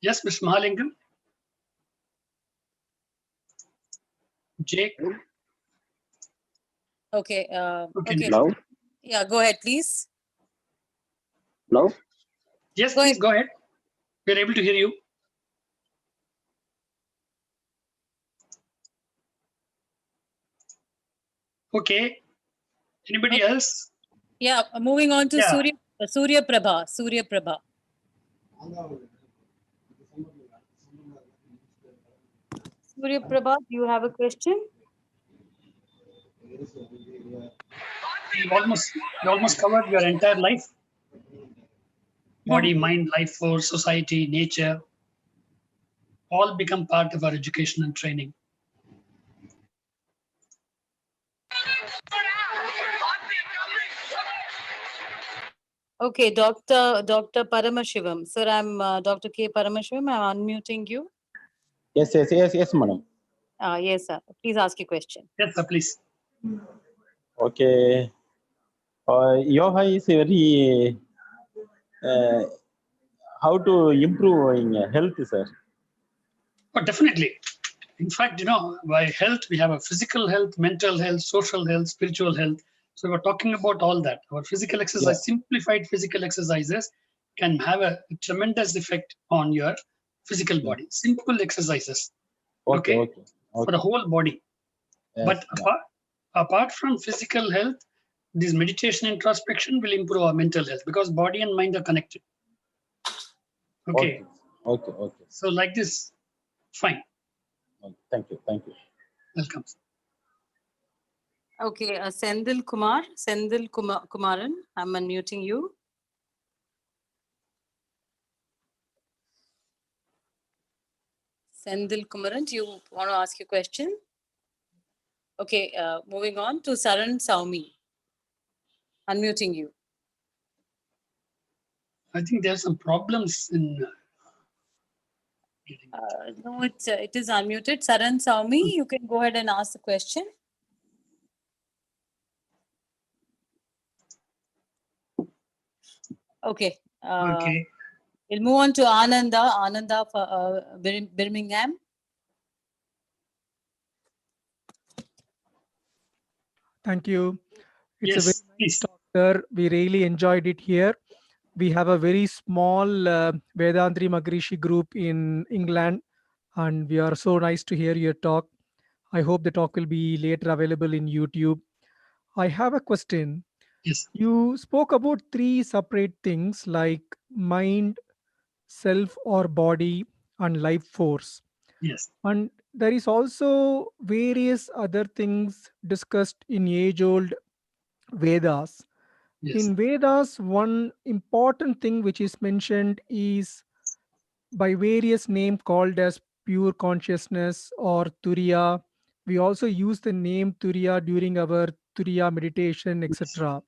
Yes, Mr. Mahalingam. Jake. Okay. Okay. Hello? Yeah, go ahead, please. Hello? Yes, please go ahead. We're able to hear you. Okay. Anybody else? Yeah, moving on to Surya Prabha. Surya Prabha. Surya Prabha, do you have a question? You almost covered your entire life. Body, mind, life force, society, nature, all become part of our education and training. Okay, Dr. Paramashivam. Sir, I'm Dr. K. Paramashivam. I'm unmuting you. Yes, madam. Yes, sir. Please ask your question. Yes, sir, please. Okay. Yoga is very how to improve in health, sir. Oh, definitely. In fact, by health, we have a physical health, mental health, social health, spiritual health. So we're talking about all that. Our physical Yeah. exercise, simplified physical exercises can have a tremendous effect on your physical body. Simple exercises, okay, for the whole body. Yes, But apart from physical health, this meditation introspection will improve our mental health because body and mind are connected. Okay. Okay. So like this, fine. Thank you. Welcome. Okay, Sendil Kumaran, I'm unmuting you. Sendil Kumaran, do you want to ask your question? Okay, moving on to Saran Saumi. Unmuting you. I think there are some problems in. No, it is unmuted. Saran Saumi, you can go ahead and ask the question. Okay. Okay. We'll move on to Ananda for Birmingham. Thank you. It's a very Yes, nice please. talk, sir. We really enjoyed it here. We have a very small Vedantri Magrishi group in England, and we are so nice to hear your talk. I hope the talk will be later available in YouTube. I have a question. Yes. You spoke about three separate things like mind, self or body, and life force. Yes. And there is also various other things discussed in age-old Vedas. Yes. In Vedas, one important thing which is mentioned is by various names called as pure consciousness or Turiya. We also use the name Turiya during our Turiya meditation, etc.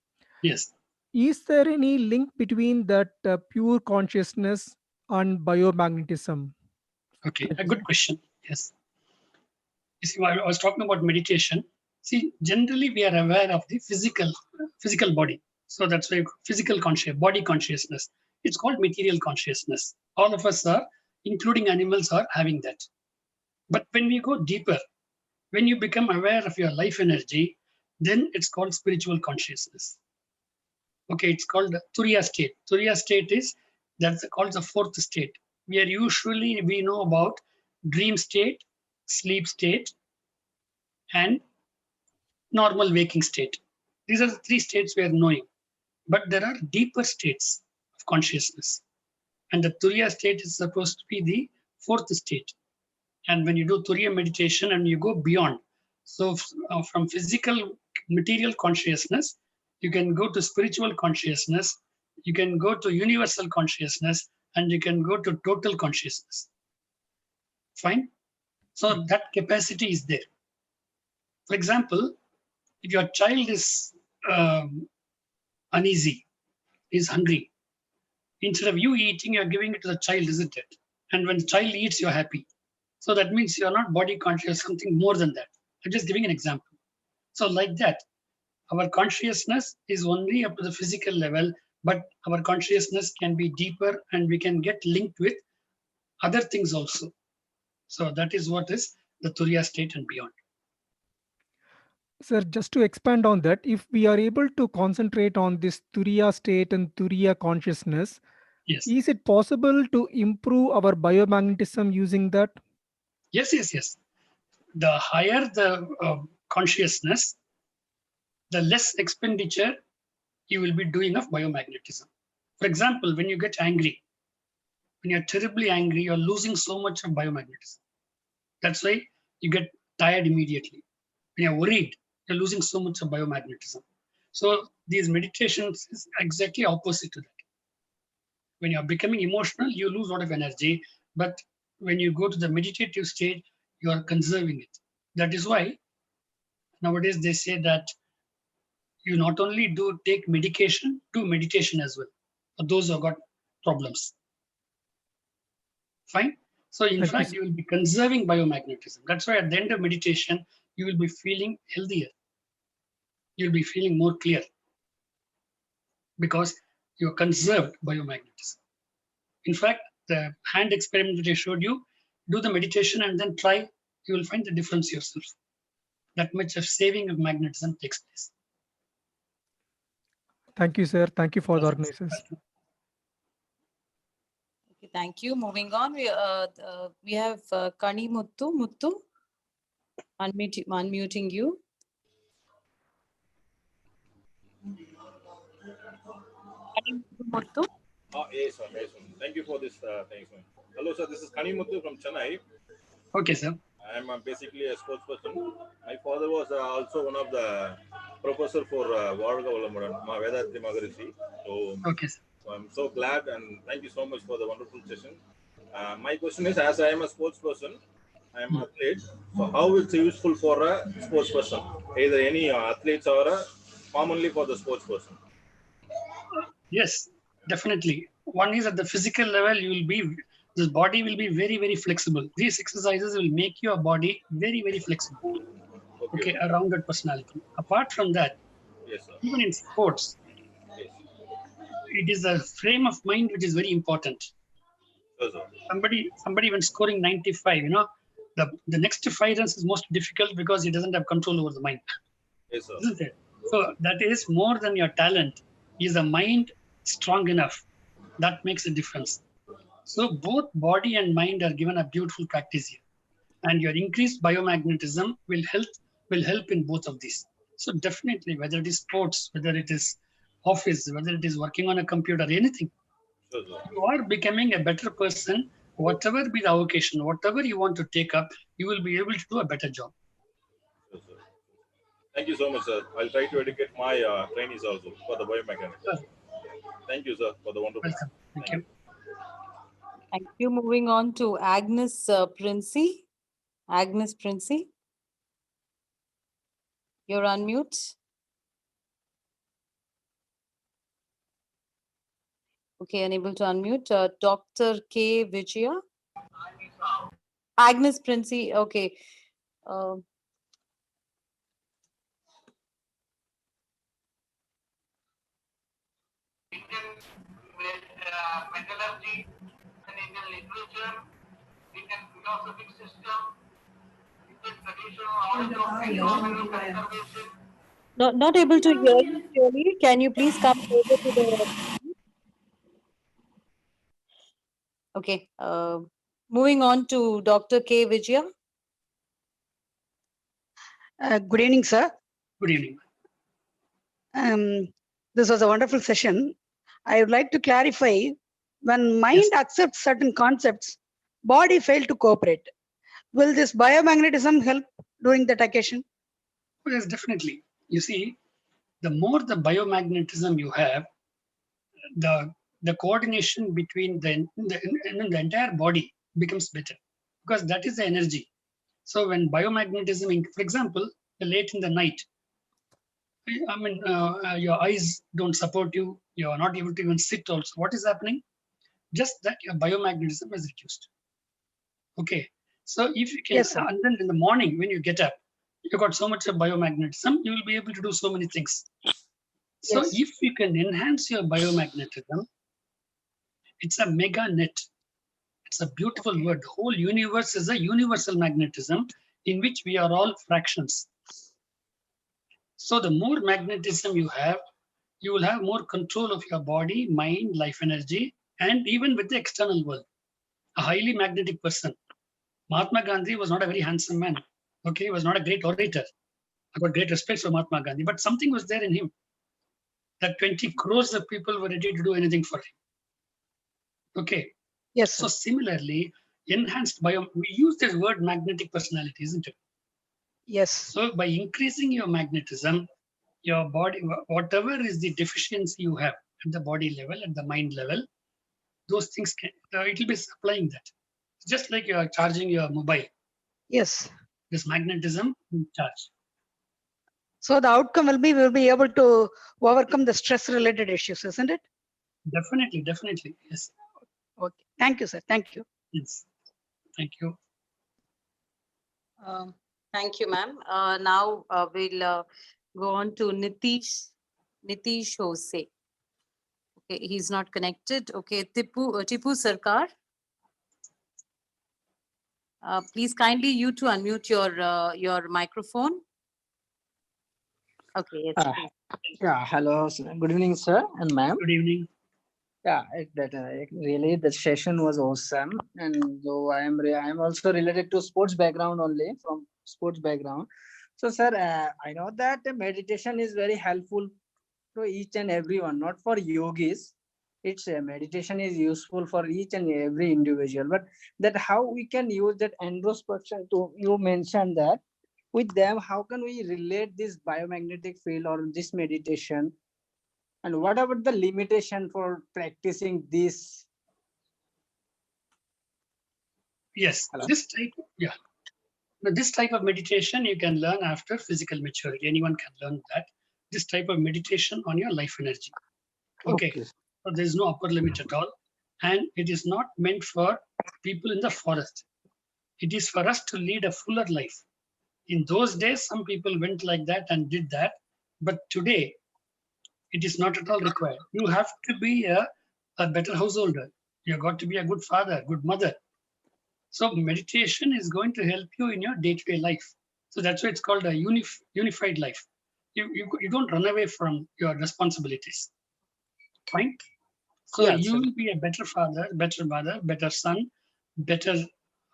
Yes. Is there any link between that pure consciousness and biomagnetism? Okay. Thank A you, good sir. question. Yes. You see, I was talking about meditation. See, generally we are aware of the physical body. So that's why physical conscious, body consciousness. It's called material consciousness. All of us are, including animals, are having that. But when we go deeper, when you become aware of your life energy, then it's called spiritual consciousness. Okay, it's called Turiya state. Turiya state is that's called the fourth state. Where usually we know about dream state, sleep state, and normal waking state. These are the three states we are knowing. But there are deeper states of consciousness. And the Turiya state is supposed to be the fourth state. And when you do Turiya meditation and you go beyond, so from physical material consciousness, you can go to spiritual consciousness, you can go to universal consciousness, and you can go to total consciousness. Fine? So that capacity is there. For example, if your child is uneasy, is hungry, instead of you eating, you're giving it to the child, isn't it? And when the child eats, you're happy. So that means you're not body conscious, something more than that. I'm just giving an example. So like that, our consciousness is only up to the physical level, but our consciousness can be deeper and we can get linked with other things also. So that is what is the Turiya state and beyond. Sir, just to expand on that, if we are able to concentrate on this Turiya state and Turiya consciousness, Yes. is it possible to improve our biomagnetism using that? Yes. The higher the consciousness, the less expenditure you will be doing of biomagnetism. For example, when you get angry, when you're terribly angry, you're losing so much of biomagnetism. That's why you get tired immediately. When you're worried, you're losing so much of biomagnetism. So these meditations is exactly opposite to that. When you're becoming emotional, you lose a lot of energy. But when you go to the meditative state, you are conserving it. That is why nowadays they say that you not only do take medication, do meditation as well. or those who have got problems. Fine. So in Thank you, fact, sir. you will be conserving biomagnetism. That's why at the end of meditation, you will be feeling healthier. You'll be feeling more clear because you conserved biomagnetism. In fact, the hand experiment that I showed you, do the meditation and then try, you will find the difference yourself. That much of saving of magnetism takes place. Thank you, sir. Thank you for the organizers. Okay, thank you. Moving on, we have Kani Muttu. Unmuting you. Kani Muttu. Yes, sir. Yes, sir. Thank you for this. Thanks, sir. Hello, sir. This is Kanimuthu from Chennai. Okay, sir. I'm basically a sports person. My father was also one of the professor for Varga Valamuran, Vedatri Magarishi. Okay, sir. So I'm so glad and thank you so much for the wonderful session. My question is, as I am a sports person, I am an athlete. So how it's useful for a sports person, either any athletes or commonly for the sports person? Yes, definitely. One is at the physical level, this body will be very, very flexible. These exercises will make your body very, very flexible. Okay, a rounded personality. Apart from that, Yes, sir. even in sports, Yes. it is a frame of mind which is very important. Sure, sir. Somebody when scoring 95, the next 5 runs is most difficult because he doesn't have control over the mind, Yes, sir. isn't it? So that is more than your talent. Is the mind strong enough? That makes a difference. So both body and mind are given a beautiful practice here, and your increased biomagnetism will help in both of these. So definitely, whether it is sports, whether it is office, whether it is working on a computer, anything, Sure, sir. you are becoming a better person. Whatever be the occasion, whatever you want to take up, you will be able to do a better job. Sure, sir. Thank you so much, sir. I'll try to educate my trainees also for the biomechanics. Thank you, sir, for the wonderful. Welcome. Thank you. Thank you. Moving on to Agnes Princey. Agnes Princey. You're on mute. Okay, unable to unmute. Dr. K. Vijaya. Agnes Princey. Okay. Metallurgy, and Indian literature, Indian philosophic system, Indian traditional knowledge of environmental conservation. Not able to hear you clearly. Can you please come over to the... Okay. Moving on to Dr. K. Vijaya. Good evening, sir. Good evening. This was a wonderful session. I would like to clarify, when mind accepts certain concepts, body fail to cooperate. Will this biomagnetism help during that occasion? Yes, definitely. You see, the more the biomagnetism you have, the coordination between the entire body becomes better, because that is the energy. So when biomagnetism, for example, late in the night, I mean, your eyes don't support you, you are not able to even sit also. What is happening? Just that your biomagnetism is reduced. Okay. So if you can, Yes, sir. and then in the morning when you get up, you got so much of biomagnetism, you will be able to do so many things. So Yes. if you can enhance your biomagnetism, it's a mega net. It's a beautiful word. The whole universe is a universal magnetism in which we are all fractions. So the more magnetism you have, you will have more control of your body, mind, life energy, and even with the external world. A highly magnetic person. Mahatma Gandhi was not a very handsome man. Okay, he was not a great orator. I got great respect for Mahatma Gandhi, but something was there in him that 20 crores of people were ready to do anything for him. Okay. Yes, So sir. similarly, enhanced we use this word magnetic personality, isn't it? Yes. So by increasing your magnetism, your body, whatever is the deficiency you have at the body level, at the mind level, those things can, it will be supplying that. It's just like you are charging your mobile. Yes. This magnetism will charge. So the outcome will be, we'll be able to overcome the stress related issues, isn't it? Definitely, definitely. Yes. Okay. Thank you, sir. Thank you. Yes. Thank you. Thank you, ma'am. Now we'll go on to Nitish Hose. Okay, he's not connected. Okay, Tipu Sarkar. Please kindly you to unmute your microphone. Okay, yes, Uh, please. yeah, hello. Good evening, sir and ma'am. Good evening. Yeah, really the session was awesome, and though I am also related to sports background only from sports background. So, sir, I know that meditation is very helpful to each and everyone, not for yogis. It's meditation is useful for each and every individual, but that how we can use that introspection to you mentioned that with them, how can we relate this biomagnetic field or this meditation? And what about the limitation for practicing this? Yes, Hello? this type, yeah. Now, this type of meditation you can learn after physical maturity. Anyone can learn that. This type of meditation on your life energy. Okay. Okay. So there's no upper limit at all. And it is not meant for people in the forest. It is for us to lead a fuller life. In those days, some people went like that and did that. But today, it is not at all required. You have to be a better householder. You've got to be a good father, good mother. So meditation is going to help you in your day-to-day life. So that's why it's called a unified life. You don't run away from your responsibilities. Fine. So Yeah, you sir. will be a better father, better mother, better son, better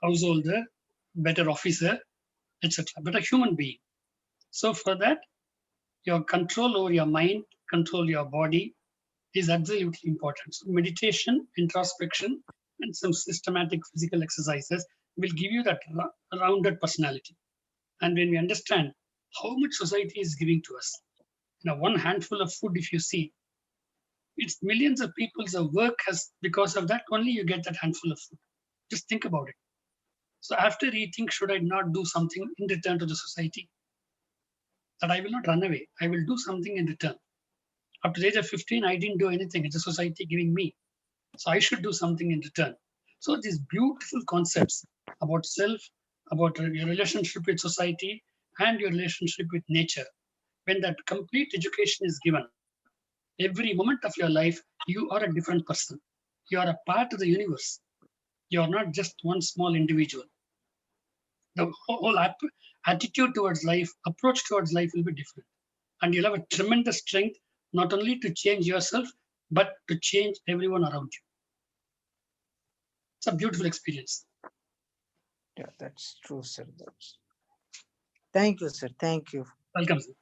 householder, better officer, etc. Better human being. So for that, your control over your mind, control your body is absolutely important. So meditation, introspection, and some systematic physical exercises will give you that rounded personality. And when we understand how much society is giving to us, one handful of food, if you see, it's millions of people's work has, because of that, only you get that handful of food. Just think about it. So after eating, should I not do something in return to the society? That I will not run away. I will do something in return. Up to the age of 15, I didn't do anything. It's a society giving me. So I should do something in return. So these beautiful concepts about self, about your relationship with society and your relationship with nature, when that complete education is given, every moment of your life, you are a different person. You are a part of the universe. You are not just one small individual. The whole attitude towards life, approach towards life will be different. And you'll have a tremendous strength, not only to change yourself, but to change everyone around you. It's a beautiful experience. Yeah, that's true, sir. Thank you, sir. Thank you. Welcome, sir.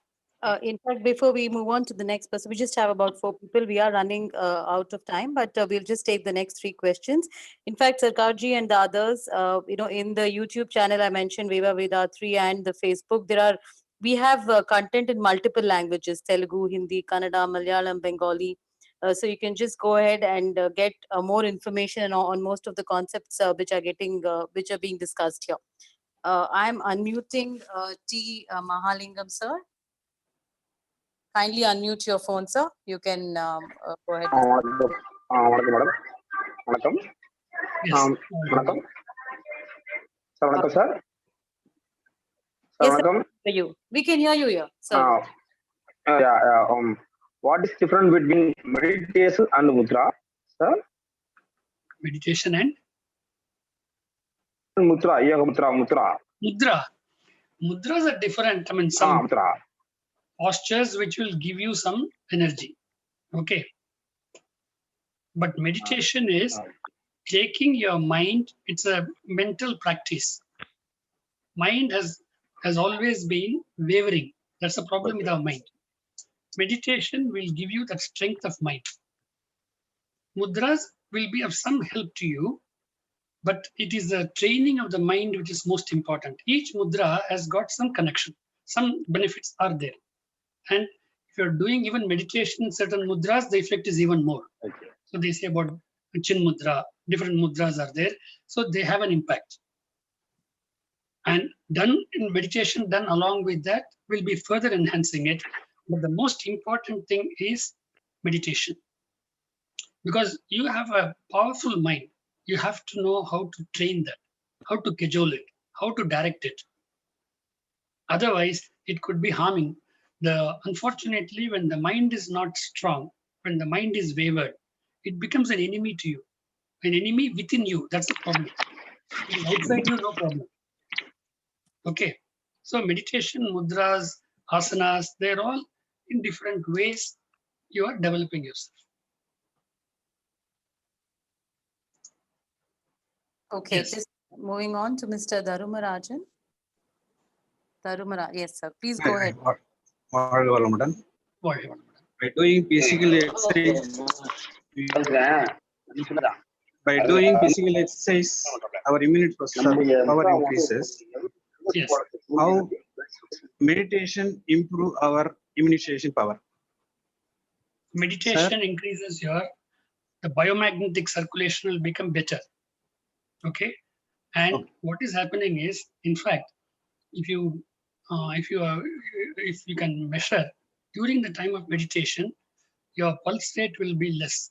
In fact, before we move on to the next person, we just have about 4 people. We are running out of time, but we'll just take the next 3 questions. In fact, Sarkarji and the others, in the YouTube channel, I mentioned Veva Vedatri and the Facebook, we have content in multiple languages, Telugu, Hindi, Kannada, Malayalam, Bengali. So you can just go ahead and get more information on most of the concepts which are being discussed here. I'm unmuting T. Mahalingam, sir. Kindly unmute your phone, sir. You can go ahead. வணக்கம் madam வணக்கம் Yes. வணக்கம் sir வணக்கம் sir Yes, sir. வணக்கம் You. We can hear you here, sir. What is different between meditation and mudra, sir? Meditation and Mudra, yoga mudra. Mudras are different. I mean, some Mudra. postures which will give you some energy. Okay. But meditation is taking your mind, it's a mental practice. Mind has always been wavering. That's the problem with our mind. Meditation will give you that strength of mind. Mudras will be of some help to you, but it is the training of the mind which is most important. Each mudra has got some connection. Some benefits are there. And if you're doing even meditation in certain mudras, the effect is even more. Okay. So they say about chin mudra, different mudras are there. So they have an impact. And done in meditation, done along with that, will be further enhancing it. But the most important thing is meditation. Because you have a powerful mind. You have to know how to train that, how to cajole it, how to direct it. Otherwise, it could be harming. Unfortunately, when the mind is not strong, when the mind is wavered, it becomes an enemy to you, an enemy within you. That's the problem. Outside you, no problem. Okay. So meditation, mudras, asanas, they're all in different ways you are developing yourself. Okay, Yes. just moving on to Mr. Dharumarajan. Yes, sir. Please go ahead. By doing physical exercise, by doing physical exercise, our immunity power increases. Yes. How meditation improve our immunization power? Meditation increases the biomagnetic circulation will become better. Okay. And what is happening is, in fact, if you can measure during the time of meditation, your pulse rate will be less.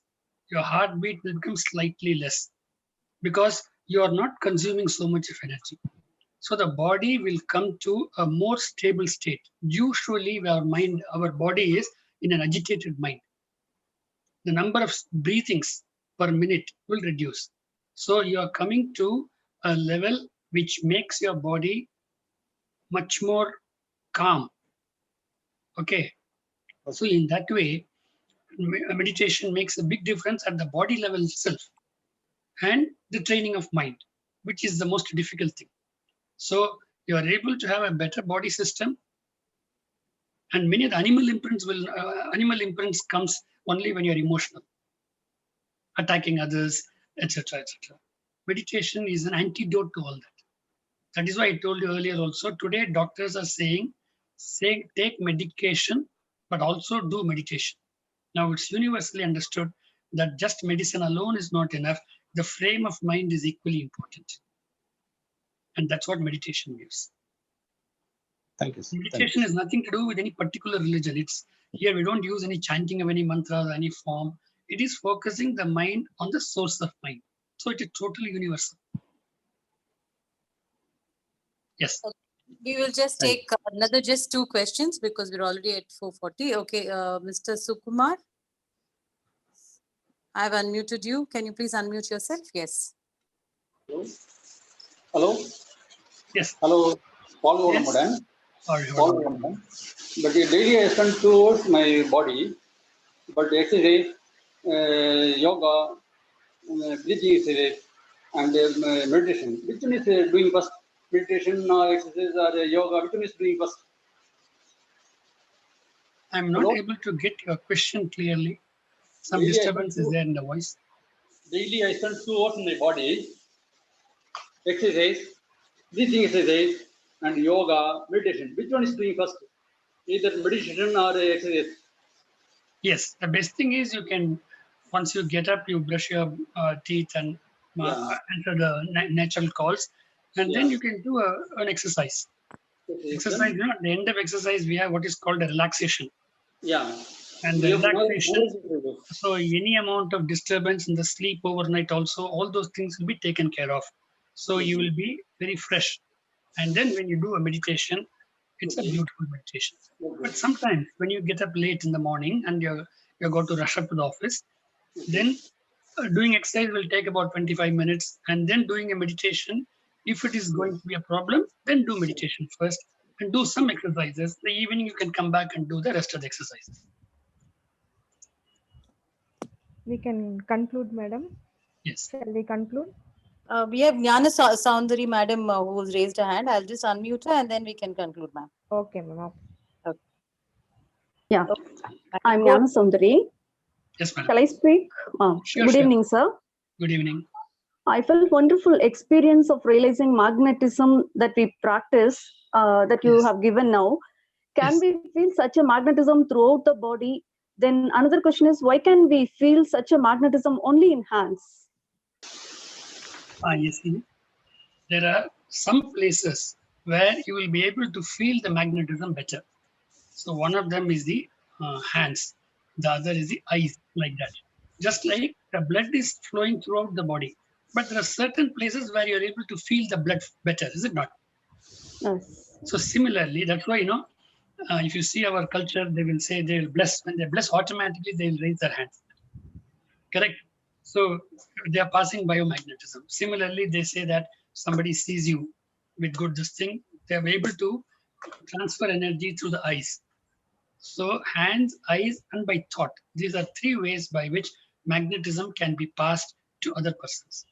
Your heartbeat will become slightly less because you are not consuming so much of energy. So the body will come to a more stable state. Usually our body is in an agitated mind. The number of breathings per minute will reduce. So you are coming to a level which makes your body much more calm. Okay. So in that way, meditation makes a big difference at the body level itself and the training of mind, which is the most difficult thing. So you are able to have a better body system, and many of the animal imprints comes only when you're emotional, attacking others, etc., etc. Meditation is an antidote to all that. That is why I told you earlier also, today doctors are saying take medication, but also do meditation. Now it's universally understood that just medicine alone is not enough. The frame of mind is equally important. And that's what meditation gives. Thank you. Meditation has nothing to do with any particular religion. Here we don't use any chanting of any mantra or any form. It is focusing the mind on the source of mind. So it is totally universal. Yes. We will just take just 2 questions because we're already at 4:40. Okay, Mr. Sukumar, I've unmuted you. Can you please unmute yourself? Yes. Hello. Yes. Hello. Follow yes. Madam. Follow Madam. But daily I spend towards my body. But exercise, yoga, breathing exercise, and meditation. Which one is doing first? Meditation, exercise, or yoga? Which one is doing first? I'm not able to get your question clearly. Some daily disturbance is there in the voice. Daily I spend 2 hours in my body. Exercise, breathing exercise, and yoga, meditation. Which one is doing first? Either meditation or exercise? Yes, the best thing is once you get up, you brush your teeth and answer the natural calls, and then you can do an exercise. Exercise, at the end of exercise, we have what is called a relaxation. Yeah. And the relaxation, so any amount of disturbance in the sleep overnight also, all those things will be taken care of. So you will be very fresh. And then when you do a meditation, it's a beautiful meditation. But sometimes when you get up late in the morning and you're going to rush up to the office, then doing exercise will take about 25 minutes. And then doing a meditation, if it is going to be a problem, then do meditation first and do some exercises. The evening you can come back and do the rest of the exercises. We can conclude, madam. Yes. Shall we conclude? We have Jnana Soundari madam who's raised her hand. I'll just unmute her and then we can conclude, ma'am. Okay, ma'am. Okay. Yeah, I'm Jnana Soundari. Yes, madam. Shall I speak? Good evening, sir. Good evening. I felt wonderful experience of realizing magnetism that we practice, that you have given now. Can we feel such a magnetism throughout the body? Then another question is, why can we feel such a magnetism only in hands? Yes, there are some places where you will be able to feel the magnetism better. So one of them is the hands, the other is the eyes, like that. Just like the blood is flowing throughout the body, but there are certain places where you're able to feel the blood better, is it not? Yes. So similarly, that's why, if you see our culture, they will say they will bless. When they bless, automatically they will raise their hands. Correct? So they are passing biomagnetism. Similarly, they say that somebody sees you with good this thing, they are able to transfer energy through the eyes. So hands, eyes, and by thought. These are three ways by which magnetism can be passed to other persons.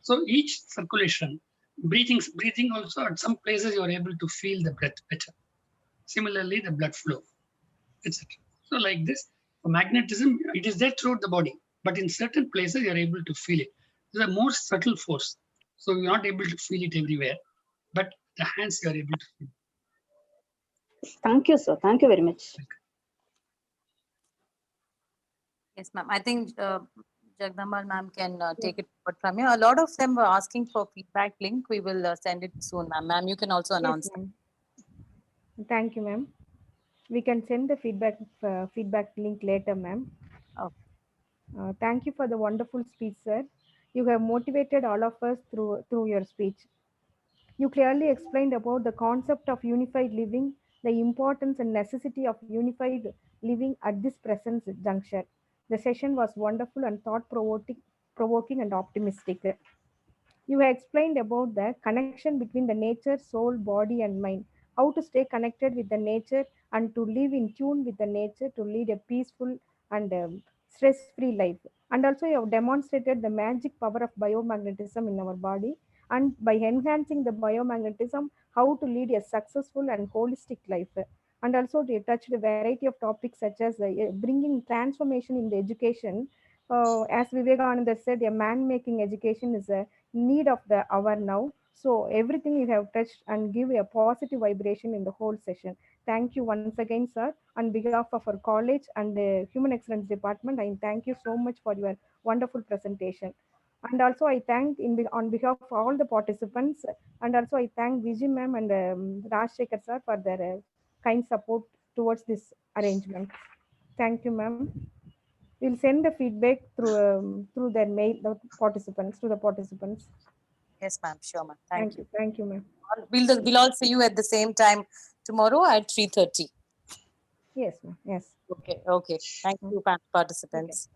So each circulation, breathing also at some places you are able to feel the breath better. Similarly, the blood flow, etc. So like this, for magnetism, it is there throughout the body, but in certain places you are able to feel it. It's a more subtle force. So you're not able to feel it everywhere, but the hands you are able to feel. Thank you, sir. Thank you very much. Yes, ma'am. I think Jagdambal ma'am can take it forward from here. A lot of them were asking for feedback link. We will send it soon, ma'am. Ma'am, you can also announce. Yes, ma'am. Thank you, ma'am. We can send the feedback link later, ma'am. Okay. Thank you for the wonderful speech, sir. You have motivated all of us through your speech. You clearly explained about the concept of unified living, the importance and necessity of unified living at this present juncture. The session was wonderful and thought provoking and optimistic. You have explained about the connection between the nature, soul, body, and mind. How to stay connected with the nature and to live in tune with the nature to lead a peaceful and stress free life. And also, you have demonstrated the magic power of biomagnetism in our body. And by enhancing the biomagnetism, how to lead a successful and holistic life. And also, they touched a variety of topics such as bringing transformation in the education. As Vivekananda said, a man making education is a need of the hour now. So everything you have touched and give a positive vibration in the whole session. Thank you once again, sir. On behalf of our college and the Human Excellence Department, I thank you so much for your wonderful presentation. And also I thank on behalf of all the participants, and also I thank Vijay ma'am and Rajshekhar sir for their kind support towards this arrangement. Thank you, ma'am. We'll send the feedback through their mail, the participants, to the participants. Yes, ma'am. Sure, ma'am. Thank you. Thank you, ma'am. We'll all see you at the same time tomorrow at 3:30. Yes, ma'am. Yes. Okay. Thank you, participants.